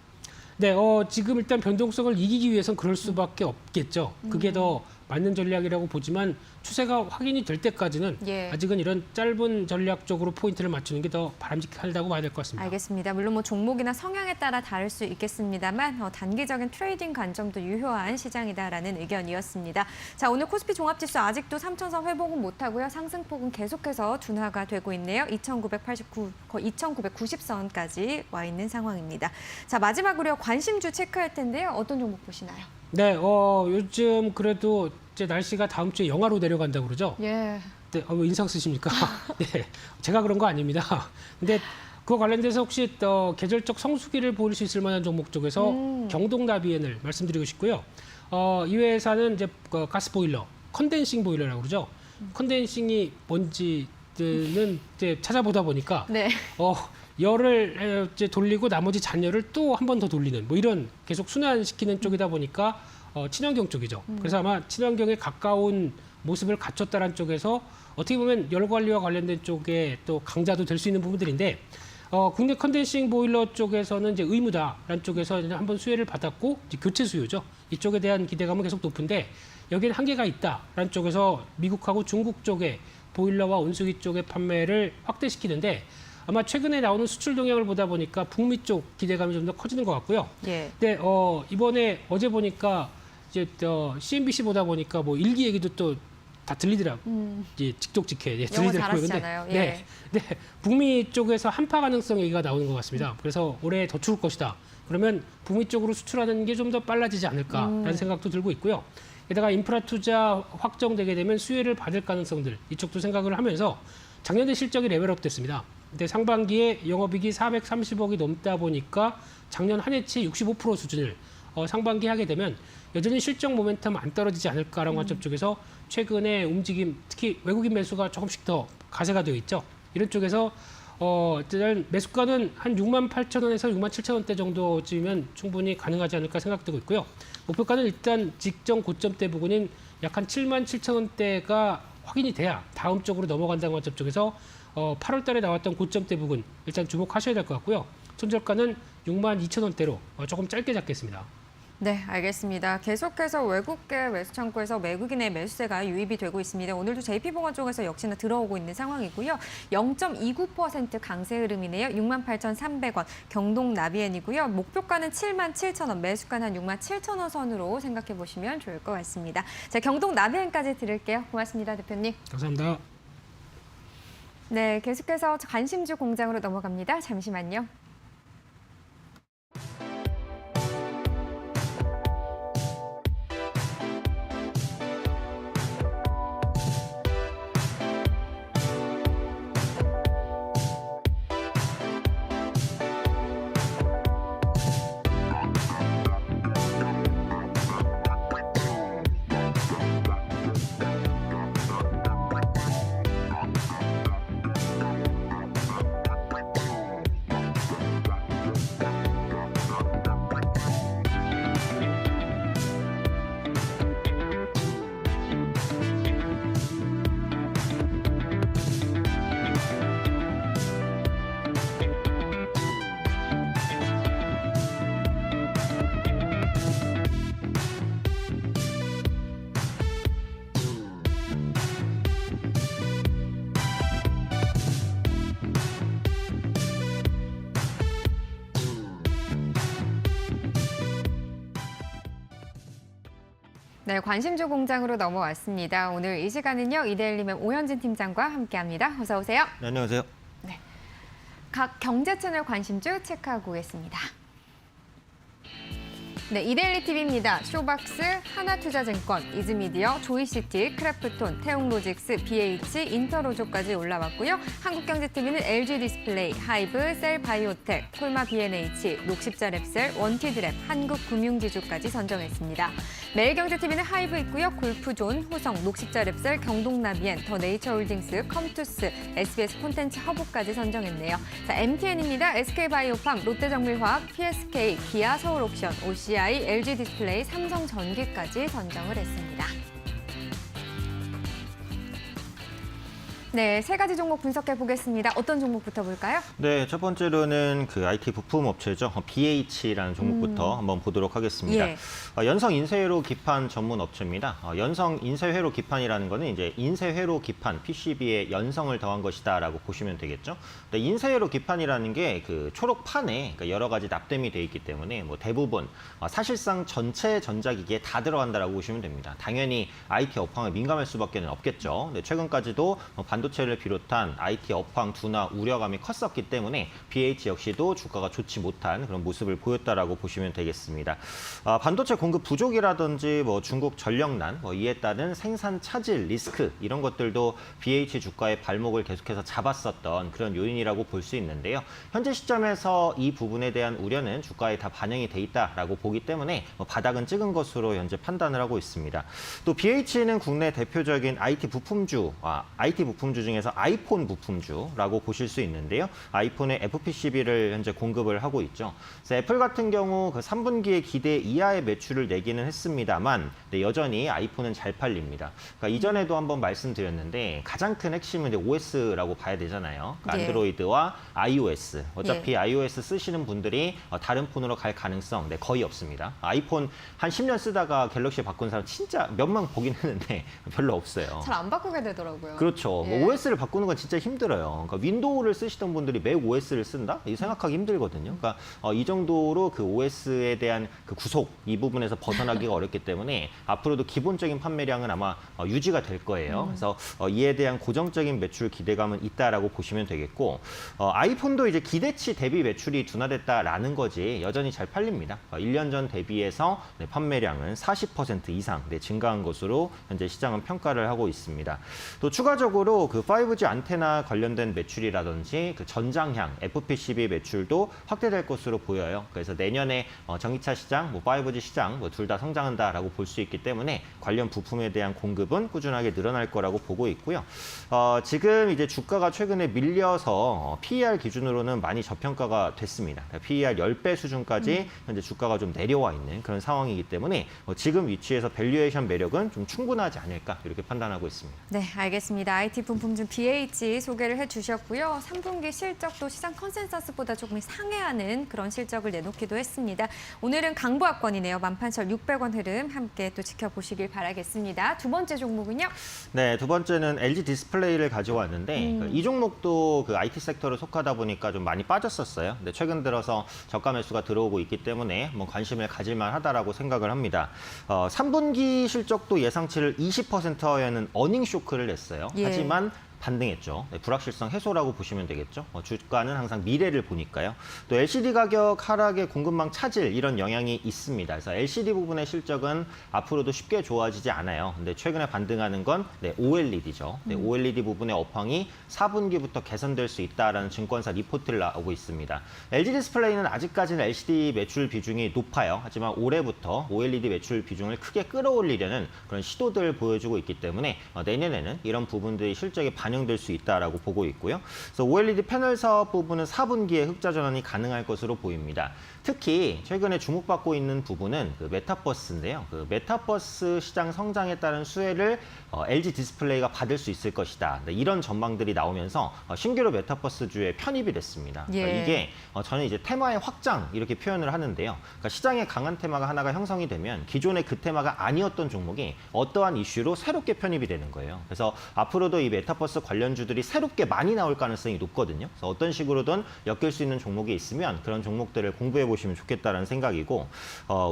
네, 지금 일단 변동성을 이기기 위해선 그럴 수밖에 없겠죠. 그게 더 맞는 전략이라고 보지만 추세가 확인이 될 때까지는 예. 아직은 이런 짧은 전략적으로 포인트를 맞추는 게 더 바람직하다고 봐야 될 것 같습니다. 알겠습니다. 물론 뭐 종목이나 성향에 따라 다를 수 있겠습니다만 단기적인 트레이딩 관점도 유효한 시장이다라는 의견이었습니다. 자, 오늘 코스피 종합지수 아직도 3,000선 회복은 못하고요. 상승폭은 계속해서 둔화가 되고 있네요. 2,990선까지 와 있는 상황입니다. 자, 마지막으로 관심주 체크할 텐데요. 어떤 종목 보시나요? 네, 요즘 그래도 이제 날씨가 다음 주에 영하로 내려간다고 그러죠. 예. 네, 왜 인상 쓰십니까? 네, 제가 그런 거 아닙니다. 근데 그거 관련돼서 혹시 계절적 성수기를 보일 수 있을 만한 종목 쪽에서 경동나비엔을 말씀드리고 싶고요. 이 회사는 이제 가스보일러, 컨덴싱 보일러라고 그러죠. 컨덴싱이 뭔지는 이제 찾아보다 보니까 네. 열을 이제 돌리고 나머지 잔열을 또 한 번 더 돌리는 뭐 이런 계속 순환시키는 쪽이다 보니까 친환경 쪽이죠. 그래서 아마 친환경에 가까운 모습을 갖췄다는 쪽에서 어떻게 보면 열 관리와 관련된 쪽에 또 강자도 될 수 있는 부분들인데 국내 컨덴싱 보일러 쪽에서는 이제 의무다라는 쪽에서 이제 한번 수혜를 받았고 이제 교체 수요죠. 이쪽에 대한 기대감은 계속 높은데 여기는 한계가 있다라는 쪽에서 미국하고 중국 쪽에 보일러와 온수기 쪽의 판매를 확대시키는데 아마 최근에 나오는 수출 동향을 보다 보니까 북미 쪽 기대감이 좀 더 커지는 것 같고요. 예. 근데 이번에 어제 보니까 이제 CNBC 보다 보니까 뭐 일기 얘기도 또 다 들리더라고. 이제 직독직해 영어 들리더라고요. 잘하시잖아요. 예. 네, 북미 쪽에서 한파 가능성 얘기가 나오는 것 같습니다. 그래서 올해 더 추울 것이다. 그러면 북미 쪽으로 수출하는 게 좀 더 빨라지지 않을까라는 생각도 들고 있고요. 게다가 인프라 투자 확정되게 되면 수혜를 받을 가능성들 이쪽도 생각을 하면서 작년에 실적이 레벨업 됐습니다. 근데 상반기에 영업이익이 430억이 넘다 보니까 작년 한 해치 65% 수준을 상반기 하게 되면 여전히 실적 모멘텀 안 떨어지지 않을까라는 관점 쪽에서 최근에 움직임, 특히 외국인 매수가 조금씩 더 가세가 되어 있죠. 이런 쪽에서 일단 매수가는 한 68,000원에서 67,000원대 정도쯤이면 충분히 가능하지 않을까 생각되고 있고요. 목표가는 일단 직전 고점대 부근인 약 한 77,000원대가 확인이 돼야 다음 쪽으로 넘어간다는 관점 쪽에서 8월 달에 나왔던 고점대 부근 일단 주목하셔야 될 것 같고요. 손절가는 62,000원대로 조금 짧게 잡겠습니다. 네, 알겠습니다. 계속해서 외국계 매수 창구에서 외국인의 매수세가 유입이 되고 있습니다. 오늘도 JP보건 쪽에서 역시나 들어오고 있는 상황이고요. 0.29% 강세 흐름이네요. 68,300원 경동 나비엔이고요. 목표가는 77,000원, 매수가는 한 67,000원 선으로 생각해 보시면 좋을 것 같습니다. 자, 경동 나비엔까지 들을게요. 고맙습니다, 대표님. 감사합니다. 네, 계속해서 관심주 공장으로 넘어갑니다. 잠시만요. 네, 관심주 공장으로 넘어왔습니다. 오늘 이 시간은요, 이데일리맵 오현진 팀장과 함께합니다. 어서 오세요. 네, 안녕하세요. 각 경제 채널 관심주 체크하고 오겠습니다. 네, 이데일리 TV입니다. 쇼박스, 하나투자증권, 이즈미디어, 조이시티, 크래프톤, 태웅로직스, BH, 인터로조까지 올라왔고요. 한국경제TV는 LG디스플레이, 하이브, 셀바이오텍, 콜마 B&H, 녹십자랩셀, 원티드랩, 한국금융지주까지 선정했습니다. 매일경제TV는 하이브 있고요. 골프존, 호성, 녹십자랩셀, 경동나비엔, 더 네이처홀딩스, 컴투스, SBS 콘텐츠 허브까지 선정했네요. 자, MTN입니다. SK바이오팜, 롯데정밀화학, PSK, 기아 서울옥션, OCI, LG디스플레이, 삼성전기까지 선정을 했습니다. 네, 세 가지 종목 분석해 보겠습니다. 어떤 종목부터 볼까요? 네, 첫 번째로는 그 IT 부품 업체죠. BH라는 종목부터 한번 보도록 하겠습니다. 예. 연성 인쇄회로 기판 전문 업체입니다. 연성 인쇄회로 기판이라는 거는 이제 인쇄회로 기판, PCB에 연성을 더한 것이다라고 보시면 되겠죠. 근데 인쇄회로 기판이라는 게 그 초록판에 그러니까 여러 가지 납땜이 돼 있기 때문에 뭐 대부분 사실상 전체 전자기기에 다 들어간다라고 보시면 됩니다. 당연히 IT 업황에 민감할 수밖에 없겠죠. 근데 최근까지도 반도체를 비롯한 IT 업황 둔화 우려감이 컸었기 때문에 BH 역시도 주가가 좋지 못한 그런 모습을 보였다라고 보시면 되겠습니다. 반도체 공급 부족이라든지 뭐 중국 전력난, 이에 따른 생산 차질 리스크 이런 것들도 BH 주가의 발목을 계속해서 잡았었던 그런 요인이라고 볼 수 있는데요. 현재 시점에서 이 부분에 대한 우려는 주가에 다 반영이 돼 있다라고 보기 때문에 바닥은 찍은 것으로 현재 판단을 하고 있습니다. 또 BH는 국내 대표적인 IT 부품주 부품주 중에서 아이폰 부품주라고 보실 수 있는데요. 아이폰에 FPCB를 현재 공급을 하고 있죠. 그래서 애플 같은 경우 그 3분기에 기대 이하의 매출을 내기는 했습니다만 여전히 아이폰은 잘 팔립니다. 그러니까 이전에도 한번 말씀드렸는데 가장 큰 핵심은 이제 OS라고 봐야 되잖아요. 그러니까 예. 안드로이드와 iOS. 어차피 예. iOS 쓰시는 분들이 다른 폰으로 갈 가능성 거의 없습니다. 아이폰 한 10년 쓰다가 갤럭시 바꾼 사람 진짜 몇만 보긴 했는데 별로 없어요. 잘 안 바꾸게 되더라고요. 그렇죠. 예. 뭐 OS를 바꾸는 건 진짜 힘들어요. 그러니까 윈도우를 쓰시던 분들이 맥 OS를 쓴다? 이 생각하기 힘들거든요. 그러니까 이 정도로 그 OS에 대한 그 구속 이 부분에서 벗어나기가 어렵기 때문에 앞으로도 기본적인 판매량은 아마 유지가 될 거예요. 그래서 이에 대한 고정적인 매출 기대감은 있다라고 보시면 되겠고 아이폰도 이제 기대치 대비 매출이 둔화됐다라는 거지 여전히 잘 팔립니다. 1년 전 대비해서 판매량은 40% 이상 증가한 것으로 현재 시장은 평가를 하고 있습니다. 또 추가적으로 그 5G 안테나 관련된 매출이라든지 그 전장향 FPCB 매출도 확대될 것으로 보여요. 그래서 내년에 전기차 시장, 5G 시장 둘 다 성장한다라고 볼 수 있기 때문에 관련 부품에 대한 공급은 꾸준하게 늘어날 거라고 보고 있고요. 지금 이제 주가가 최근에 밀려서 PER 기준으로는 많이 저평가가 됐습니다. PER 10배 수준까지 현재 주가가 좀 내려와 있는 그런 상황이기 때문에 지금 위치에서 밸류에이션 매력은 좀 충분하지 않을까 이렇게 판단하고 있습니다. 네, 알겠습니다. IT 부품중 BH 소개를 해주셨고요. 3분기 실적도 시장 컨센서스보다 조금 상회하는 그런 실적을 내놓기도 했습니다. 오늘은 강보합권이네요. 18,600원 흐름 함께 또 지켜보시길 바라겠습니다. 두 번째 종목은요? 네, 두 번째는 LG 디스플레이를 가져왔는데 이 종목도 그 IT 섹터로 속하다 보니까 좀 많이 빠졌었어요. 근데 최근 들어서 저가 매수가 들어오고 있기 때문에 뭐 관심을 가질만 하다라고 생각을 합니다. 3분기 실적도 예상치를 20%여는 어닝 쇼크를 냈어요. 예. 하지만 반등했죠. 불확실성 해소라고 보시면 되겠죠. 주가는 항상 미래를 보니까요. 또 LCD 가격 하락에 공급망 차질 이런 영향이 있습니다. 그래서 LCD 부분의 실적은 앞으로도 쉽게 좋아지지 않아요. 근데 최근에 반등하는 건 OLED죠. OLED 부분의 업황이 4분기부터 개선될 수 있다라는 증권사 리포트를 나오고 있습니다. LG 디스플레이는 아직까지는 LCD 매출 비중이 높아요. 하지만 올해부터 OLED 매출 비중을 크게 끌어올리려는 그런 시도들을 보여주고 있기 때문에 내년에는 이런 부분들이 실적에 반영될 수 있다라고 보고 있고요. 그래서 OLED 패널 사업 부분은 4분기에 흑자 전환이 가능할 것으로 보입니다. 특히 최근에 주목받고 있는 부분은 그 메타버스인데요. 그 메타버스 시장 성장에 따른 수혜를 LG 디스플레이가 받을 수 있을 것이다. 이런 전망들이 나오면서 신규로 메타버스주에 편입이 됐습니다. 그러니까 예. 이게 저는 이제 테마의 확장 이렇게 표현을 하는데요. 그러니까 시장에 강한 테마가 하나가 형성이 되면 기존의 그 테마가 아니었던 종목이 어떠한 이슈로 새롭게 편입이 되는 거예요. 그래서 앞으로도 이 메타버스 관련주들이 새롭게 많이 나올 가능성이 높거든요. 그래서 어떤 식으로든 엮일 수 있는 종목이 있으면 그런 종목들을 공부해 보시면 좋겠다는 생각이고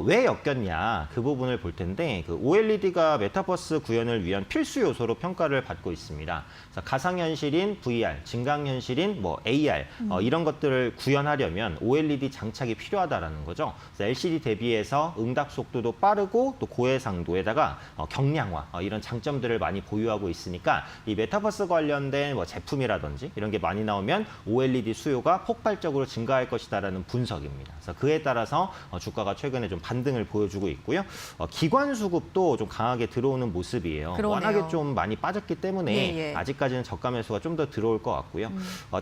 왜 엮였냐 그 부분을 볼 텐데 그 OLED가 메타버스 구현을 위한 필수 요소로 평가를 받고 있습니다. 그래서 가상현실인 VR, 증강현실인 AR 이런 것들을 구현하려면 OLED 장착이 필요하다라는 거죠. 그래서 LCD 대비해서 응답 속도도 빠르고 또 고해상도에다가 경량화 이런 장점들을 많이 보유하고 있으니까 이 메타버스 관련된 제품이라든지 이런 게 많이 나오면 OLED 수요가 폭발적으로 증가할 것이다라는 분석입니다. 그래서 그에 따라서 주가가 최근에 좀 반등을 보여주고 있고요. 기관 수급도 좀 강하게 들어오는 모습이에요. 그러네요. 워낙에 좀 많이 빠졌기 때문에 예. 아직까지는 저가 매수가 좀 더 들어올 것 같고요.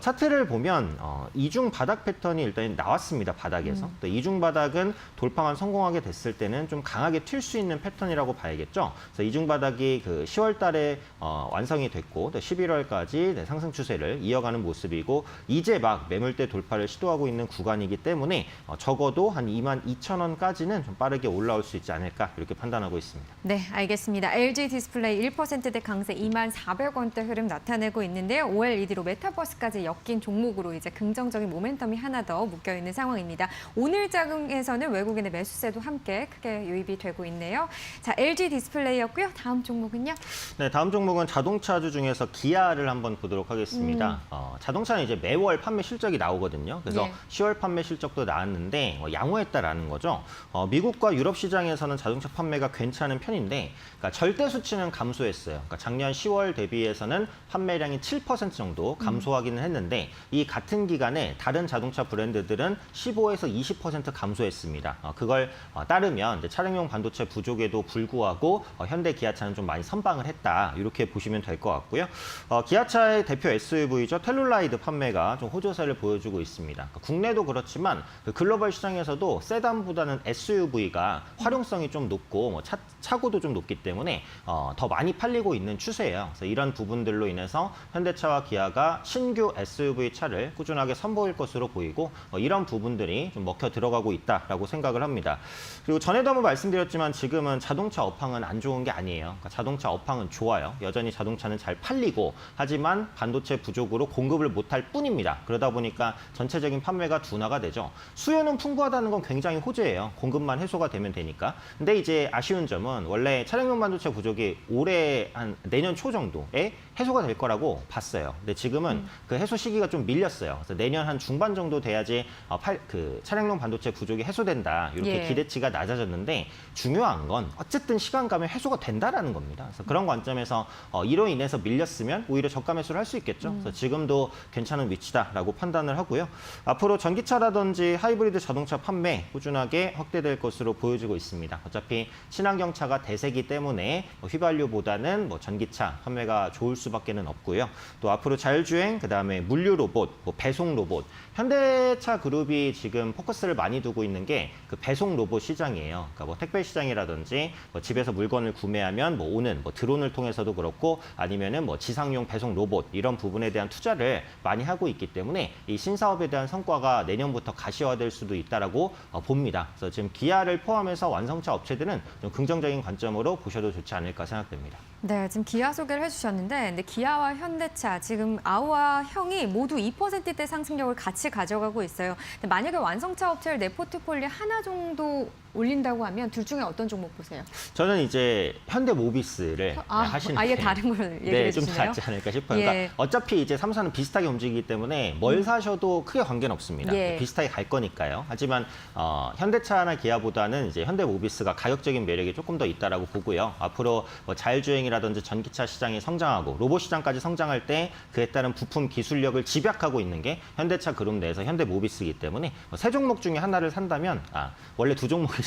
차트를 보면 이중 바닥 패턴이 일단 나왔습니다. 바닥에서. 또 이중 바닥은 돌파만 성공하게 됐을 때는 좀 강하게 튈 수 있는 패턴이라고 봐야겠죠. 그래서 이중 바닥이 그 10월 달에 완성이 됐고 또 11월까지 상승 추세를 이어가는 모습이고 이제 막 매물대 돌파를 시도하고 있는 구간이기 때문에 적어도 한 22,000원까지는 좀 빠르게 올라올 수 있지 않을까 이렇게 판단하고 있습니다. 네, 알겠습니다. LG 디스플레이 1%대 강세 24,400원대 흐름 나타내고 있는데요. OLED로 메타버스까지 엮인 종목으로 이제 긍정적인 모멘텀이 하나 더 묶여 있는 상황입니다. 오늘 자금에서는 외국인의 매수세도 함께 크게 유입이 되고 있네요. 자, LG 디스플레이였고요. 다음 종목은요? 네, 다음 종목은 자동차주 중에서 기아를 한번 보도록 하겠습니다. 자동차는 이제 매월 판매 실적이 나오거든요. 그래서 예. 10월 판매 실적도 나왔는데 양호했다라는 거죠. 미국과 유럽 시장에서는 자동차 판매가 괜찮은 편인데 그러니까 절대 수치는 감소했어요. 그러니까 작년 10월 대비해서는 판매량이 7% 정도 감소하기는 했는데 이 같은 기간에 다른 자동차 브랜드들은 15에서 20% 감소했습니다. 그걸 따르면 이제 차량용 반도체 부족에도 불구하고 현대 기아차는 좀 많이 선방을 했다. 이렇게 보시면 될 것 같고요. 기아차의 대표 SUV죠. 텔룰라이드 판매가 좀 호조세를 보여주고 있습니다. 그러니까 국내도 그렇지만 그 글로벌 시장에서도 세단보다는 SUV가 활용성이 좀 높고 뭐 차고도 좀 높기 때문에 더 많이 팔리고 있는 추세예요. 그래서 이런 부분들로 인해서 현대차와 기아가 신규 SUV 차를 꾸준하게 선보일 것으로 보이고 이런 부분들이 좀 먹혀 들어가고 있다라고 생각을 합니다. 그리고 전에도 한번 말씀드렸지만 지금은 자동차 업황은 안 좋은 게 아니에요. 그러니까 자동차 업황은 좋아요. 여전히 자동차는 잘 팔리고 하지만 반도체 부족으로 공급을 못할 뿐입니다. 그러다 보니까 전체적인 판매가 둔화가 되죠. 수요는 풍부하다는 건 굉장히 호재예요. 공급만 해소가 되면 되니까. 근데 이제 아쉬운 점은 원래 차량용 반도체 부족이 올해 한 내년 초 정도에 해소가 될 거라고 봤어요. 근데 지금은 그 해소 시기가 좀 밀렸어요. 그래서 내년 한 중반 정도 돼야지 그 차량용 반도체 부족이 해소된다. 이렇게 예. 기대치가 낮아졌는데 중요한 건 어쨌든 시간 가면 해소가 된다라는 겁니다. 그래서 그런 관점에서 이로 인해서 밀렸으면 오히려 저가 매수를 할 수 있겠죠. 그래서 지금도 괜찮은 위치다라고 판단을 하고요. 앞으로 전기차라든지 하이브리드 자동차 판매 꾸준하게 확대될 것으로 보여지고 있습니다. 어차피 친환경차가 대세기 때문에 휘발유보다는 전기차 판매가 좋을 수밖에는 없고요. 또 앞으로 자율주행, 그다음에 물류 로봇, 배송 로봇. 현대차 그룹이 지금 포커스를 많이 두고 있는 게 그 배송 로봇 시장이에요. 그러니까 택배 시장이라든지 집에서 물건을 구매하면 오는 드론을 통해서도 그렇고 아니면은 지상용 배송 로봇 이런 부분에 대한 투자를 많이 하고 있기 때문에 이 신사업에 대한 성과가 내년부터 가시화될 수도 있다라고 봅니다. 그래서 지금 기아를 포함해서 완성차 업체들은 좀 긍정적인 관점으로 보셔도 좋지 않을까 생각됩니다. 네, 지금 기아 소개를 해주셨는데 근데 기아와 현대차 지금 아우와 형이 모두 2%대 상승력을 같이 가져가고 있어요. 근데 만약에 완성차 업체를 내 포트폴리오에 하나 정도 올린다고 하면 둘 중에 어떤 종목 보세요? 저는 이제 현대모비스를 하시는 아예 게 다른 걸 얘기해 좀 주시네요. 낫지 않을까 싶어요. 예. 그러니까 어차피 이제 3사는 비슷하게 움직이기 때문에 뭘 사셔도 크게 관계는 없습니다. 예. 비슷하게 갈 거니까요. 하지만 현대차나 기아보다는 이제 현대모비스가 가격적인 매력이 조금 더 있다라고 보고요. 앞으로 자율주행이라든지 전기차 시장이 성장하고 로봇 시장까지 성장할 때 그에 따른 부품 기술력을 집약하고 있는 게 현대차 그룹 내에서 현대모비스이기 때문에 세 종목 중에 하나를 산다면 원래 두 종목이지만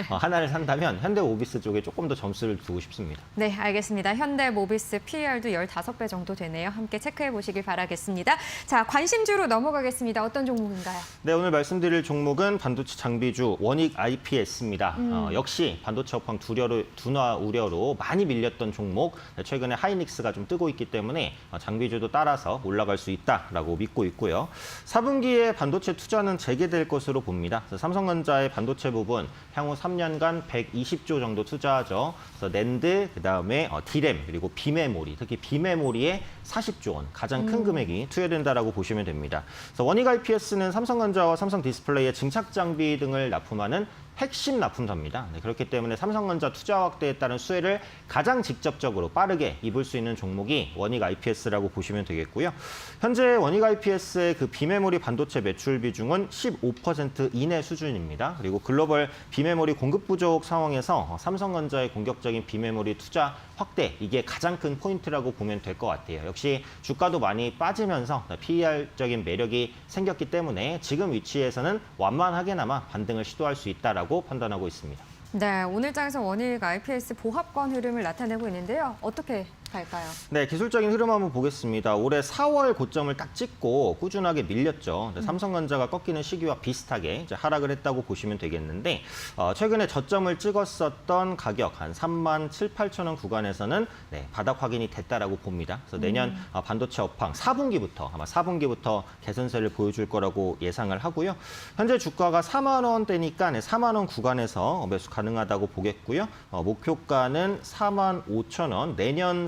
하나를 산다면 현대모비스 쪽에 조금 더 점수를 두고 싶습니다. 네, 알겠습니다. 현대모비스 PER도 15배 정도 되네요. 함께 체크해 보시길 바라겠습니다. 자, 관심주로 넘어가겠습니다. 어떤 종목인가요? 네, 오늘 말씀드릴 종목은 반도체 장비주 원익 IPS입니다. 역시 반도체 업황 둔화 우려로 많이 밀렸던 종목, 최근에 하이닉스가 좀 뜨고 있기 때문에 장비주도 따라서 올라갈 수 있다라고 믿고 있고요. 4분기에 반도체 투자는 재개될 것으로 봅니다. 그래서 삼성전자의 반도체 부분 향후 3년간 120조 정도 투자하죠. 그래서 낸드, 그다음에 D램, 그리고 비메모리, 특히 비메모리에 40조 원, 가장 큰 금액이 투여된다라고 보시면 됩니다. 그래서 원익 IPS는 삼성전자와 삼성 디스플레이의 증착 장비 등을 납품하는 핵심 납품사입니다. 네, 그렇기 때문에 삼성전자 투자 확대에 따른 수혜를 가장 직접적으로 빠르게 입을 수 있는 종목이 원익 IPS라고 보시면 되겠고요. 현재 원익 IPS의 그 비메모리 반도체 매출 비중은 15% 이내 수준입니다. 그리고 글로벌 비메모리 공급 부족 상황에서 삼성전자의 공격적인 비메모리 투자 확대, 이게 가장 큰 포인트라고 보면 될 것 같아요. 역시 주가도 많이 빠지면서 PER적인 매력이 생겼기 때문에 지금 위치에서는 완만하게나마 반등을 시도할 수 있다라고 판단하고 있습니다. 네, 오늘 장에서 원익 IPS 보합권 흐름을 나타내고 있는데요. 어떻게 갈까요? 네, 기술적인 흐름 한번 보겠습니다. 올해 4월 고점을 딱 찍고 꾸준하게 밀렸죠. 삼성전자가 꺾이는 시기와 비슷하게 이제 하락을 했다고 보시면 되겠는데 최근에 저점을 찍었었던 가격 한 3만 7, 8천 원 구간에서는 바닥 확인이 됐다라고 봅니다. 그래서 내년 반도체 업황 4분기부터 개선세를 보여줄 거라고 예상을 하고요. 현재 주가가 4만 원대니까 4만 원 구간에서 매수 가능하다고 보겠고요. 목표가는 4만 5천 원, 내년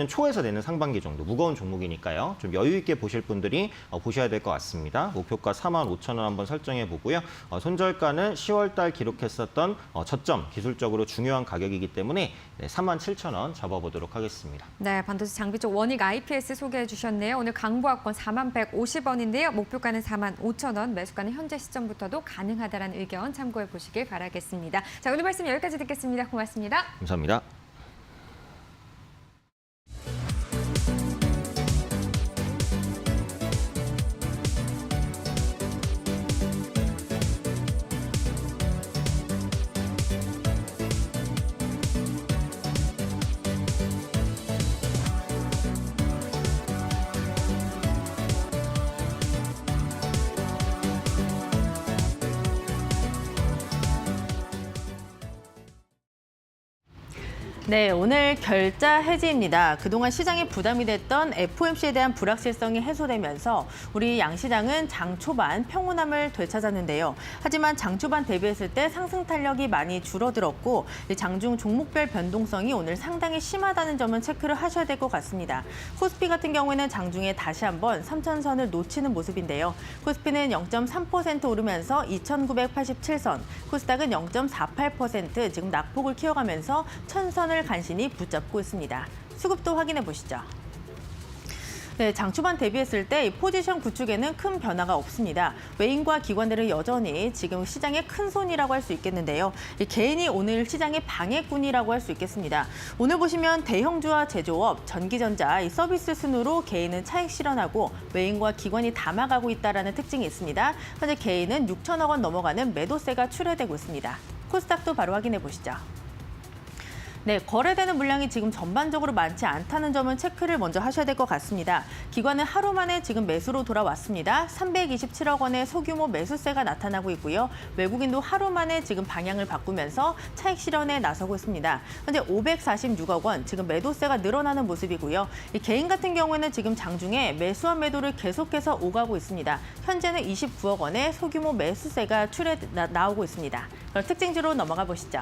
초에서 내년 상반기 정도 무거운 종목이니까요. 좀 여유 있게 보실 분들이 보셔야 될 것 같습니다. 목표가 4만 5천 원 한번 설정해 보고요. 손절가는 10월 달 기록했었던 저점 기술적으로 중요한 가격이기 때문에 3만 7천 원 잡아보도록 하겠습니다. 네, 반도체 장비 쪽 원익 IPS 소개해 주셨네요. 오늘 강보합권 4만 150원인데요. 목표가는 4만 5천 원, 매수가는 현재 시점부터도 가능하다는 의견 참고해 보시길 바라겠습니다. 자, 오늘 말씀 여기까지 듣겠습니다. 고맙습니다. 감사합니다. 네, 오늘 결자 해지입니다. 그동안 시장에 부담이 됐던 FOMC에 대한 불확실성이 해소되면서 우리 양시장은 장 초반 평온함을 되찾았는데요. 하지만 장 초반 대비했을 때 상승 탄력이 많이 줄어들었고 장중 종목별 변동성이 오늘 상당히 심하다는 점은 체크를 하셔야 될 것 같습니다. 코스피 같은 경우에는 장중에 다시 한번 3,000선을 놓치는 모습인데요. 코스피는 0.3% 오르면서 2,987선, 코스닥은 0.48% 지금 낙폭을 키워가면서 1,000선을 간신히 붙잡고 있습니다. 수급도 확인해 보시죠. 네, 장 초반 대비했을 때 이 포지션 구축에는 큰 변화가 없습니다. 외인과 기관들은 여전히 지금 시장의 큰 손이라고 할 수 있겠는데요. 이 개인이 오늘 시장의 방해꾼이라고 할 수 있겠습니다. 오늘 보시면 대형주와 제조업, 전기전자, 이 서비스 순으로 개인은 차익 실현하고 외인과 기관이 담아가고 있다는 특징이 있습니다. 현재 개인은 6천억 원 넘어가는 매도세가 출회되고 있습니다. 코스닥도 바로 확인해 보시죠. 네, 거래되는 물량이 지금 전반적으로 많지 않다는 점은 체크를 먼저 하셔야 될 것 같습니다. 기관은 하루 만에 지금 매수로 돌아왔습니다. 327억 원의 소규모 매수세가 나타나고 있고요. 외국인도 하루 만에 지금 방향을 바꾸면서 차익 실현에 나서고 있습니다. 현재 546억 원, 지금 매도세가 늘어나는 모습이고요. 이 개인 같은 경우에는 지금 장중에 매수한 매도를 계속해서 오가고 있습니다. 현재는 29억 원의 소규모 매수세가 나오고 있습니다. 그럼 특징주로 넘어가 보시죠.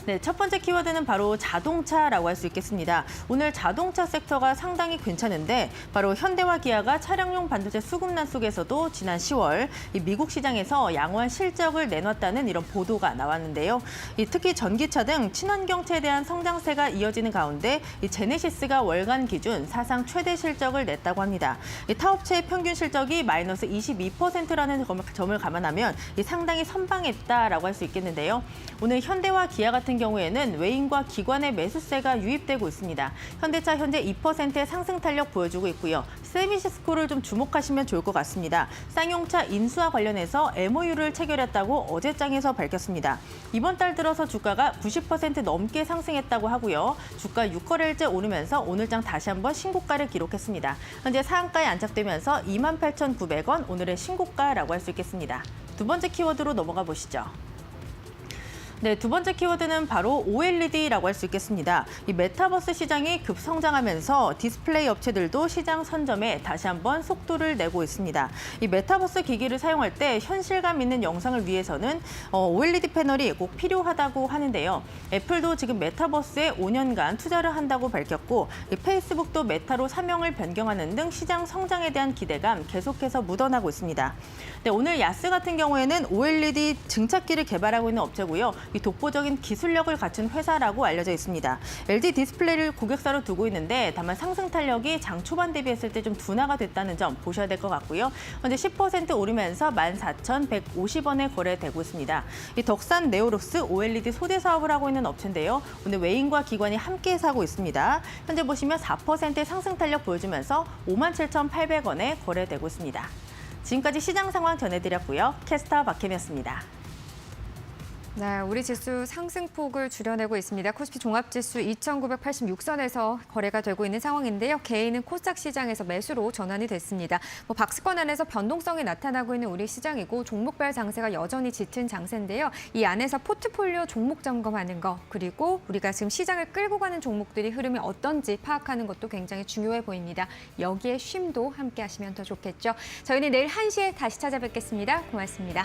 네, 첫 번째 키워드는 바로 자동차라고 할 수 있겠습니다. 오늘 자동차 섹터가 상당히 괜찮은데 바로 현대와 기아가 차량용 반도체 수급난 속에서도 지난 10월 이 미국 시장에서 양호한 실적을 내놨다는 이런 보도가 나왔는데요. 특히 전기차 등 친환경차에 대한 성장세가 이어지는 가운데 이 제네시스가 월간 기준 사상 최대 실적을 냈다고 합니다. 이 타업체의 평균 실적이 마이너스 22%라는 점을 감안하면 상당히 선방했다라고 할 수 있겠는데요. 오늘 현대와 기아 같은 경우에는 외인과 기관의 매수세가 유입되고 있습니다. 현대차 현재 2%의 상승 탄력 보여주고 있고요. 세미시스코를 좀 주목하시면 좋을 것 같습니다. 쌍용차 인수와 관련해서 MOU를 체결했다고 어제장에서 밝혔습니다. 이번 달 들어서 주가가 90% 넘게 상승했다고 하고요. 주가 6거래일째 오르면서 오늘장 다시 한번 신고가를 기록했습니다. 현재 상한가에 안착되면서 28,900원, 오늘의 신고가라고 할 수 있겠습니다. 두 번째 키워드로 넘어가 보시죠. 네, 두 번째 키워드는 바로 OLED라고 할 수 있겠습니다. 이 메타버스 시장이 급성장하면서 디스플레이 업체들도 시장 선점에 다시 한번 속도를 내고 있습니다. 이 메타버스 기기를 사용할 때 현실감 있는 영상을 위해서는 OLED 패널이 꼭 필요하다고 하는데요. 애플도 지금 메타버스에 5년간 투자를 한다고 밝혔고 이 페이스북도 메타로 사명을 변경하는 등 시장 성장에 대한 기대감 계속해서 묻어나고 있습니다. 네, 오늘 야스 같은 경우에는 OLED 증착기를 개발하고 있는 업체고요. 이 독보적인 기술력을 갖춘 회사라고 알려져 있습니다. LG 디스플레이를 고객사로 두고 있는데 다만 상승 탄력이 장 초반 대비했을 때 좀 둔화가 됐다는 점 보셔야 될 것 같고요. 현재 10% 오르면서 14,150원에 거래되고 있습니다. 이 덕산 네오룩스 OLED 소대 사업을 하고 있는 업체인데요. 오늘 외인과 기관이 함께 사고 있습니다. 현재 보시면 4%의 상승 탄력 보여주면서 57,800원에 거래되고 있습니다. 지금까지 시장 상황 전해드렸고요. 캐스터 박혜미였습니다. 네, 우리 지수 상승폭을 줄여내고 있습니다. 코스피 종합지수 2,986선에서 거래가 되고 있는 상황인데요. 개인은 코스닥 시장에서 매수로 전환이 됐습니다. 박스권 안에서 변동성이 나타나고 있는 우리 시장이고 종목별 장세가 여전히 짙은 장세인데요. 이 안에서 포트폴리오 종목 점검하는 거 그리고 우리가 지금 시장을 끌고 가는 종목들이 흐름이 어떤지 파악하는 것도 굉장히 중요해 보입니다. 여기에 쉼도 함께 하시면 더 좋겠죠. 저희는 내일 1시에 다시 찾아뵙겠습니다. 고맙습니다.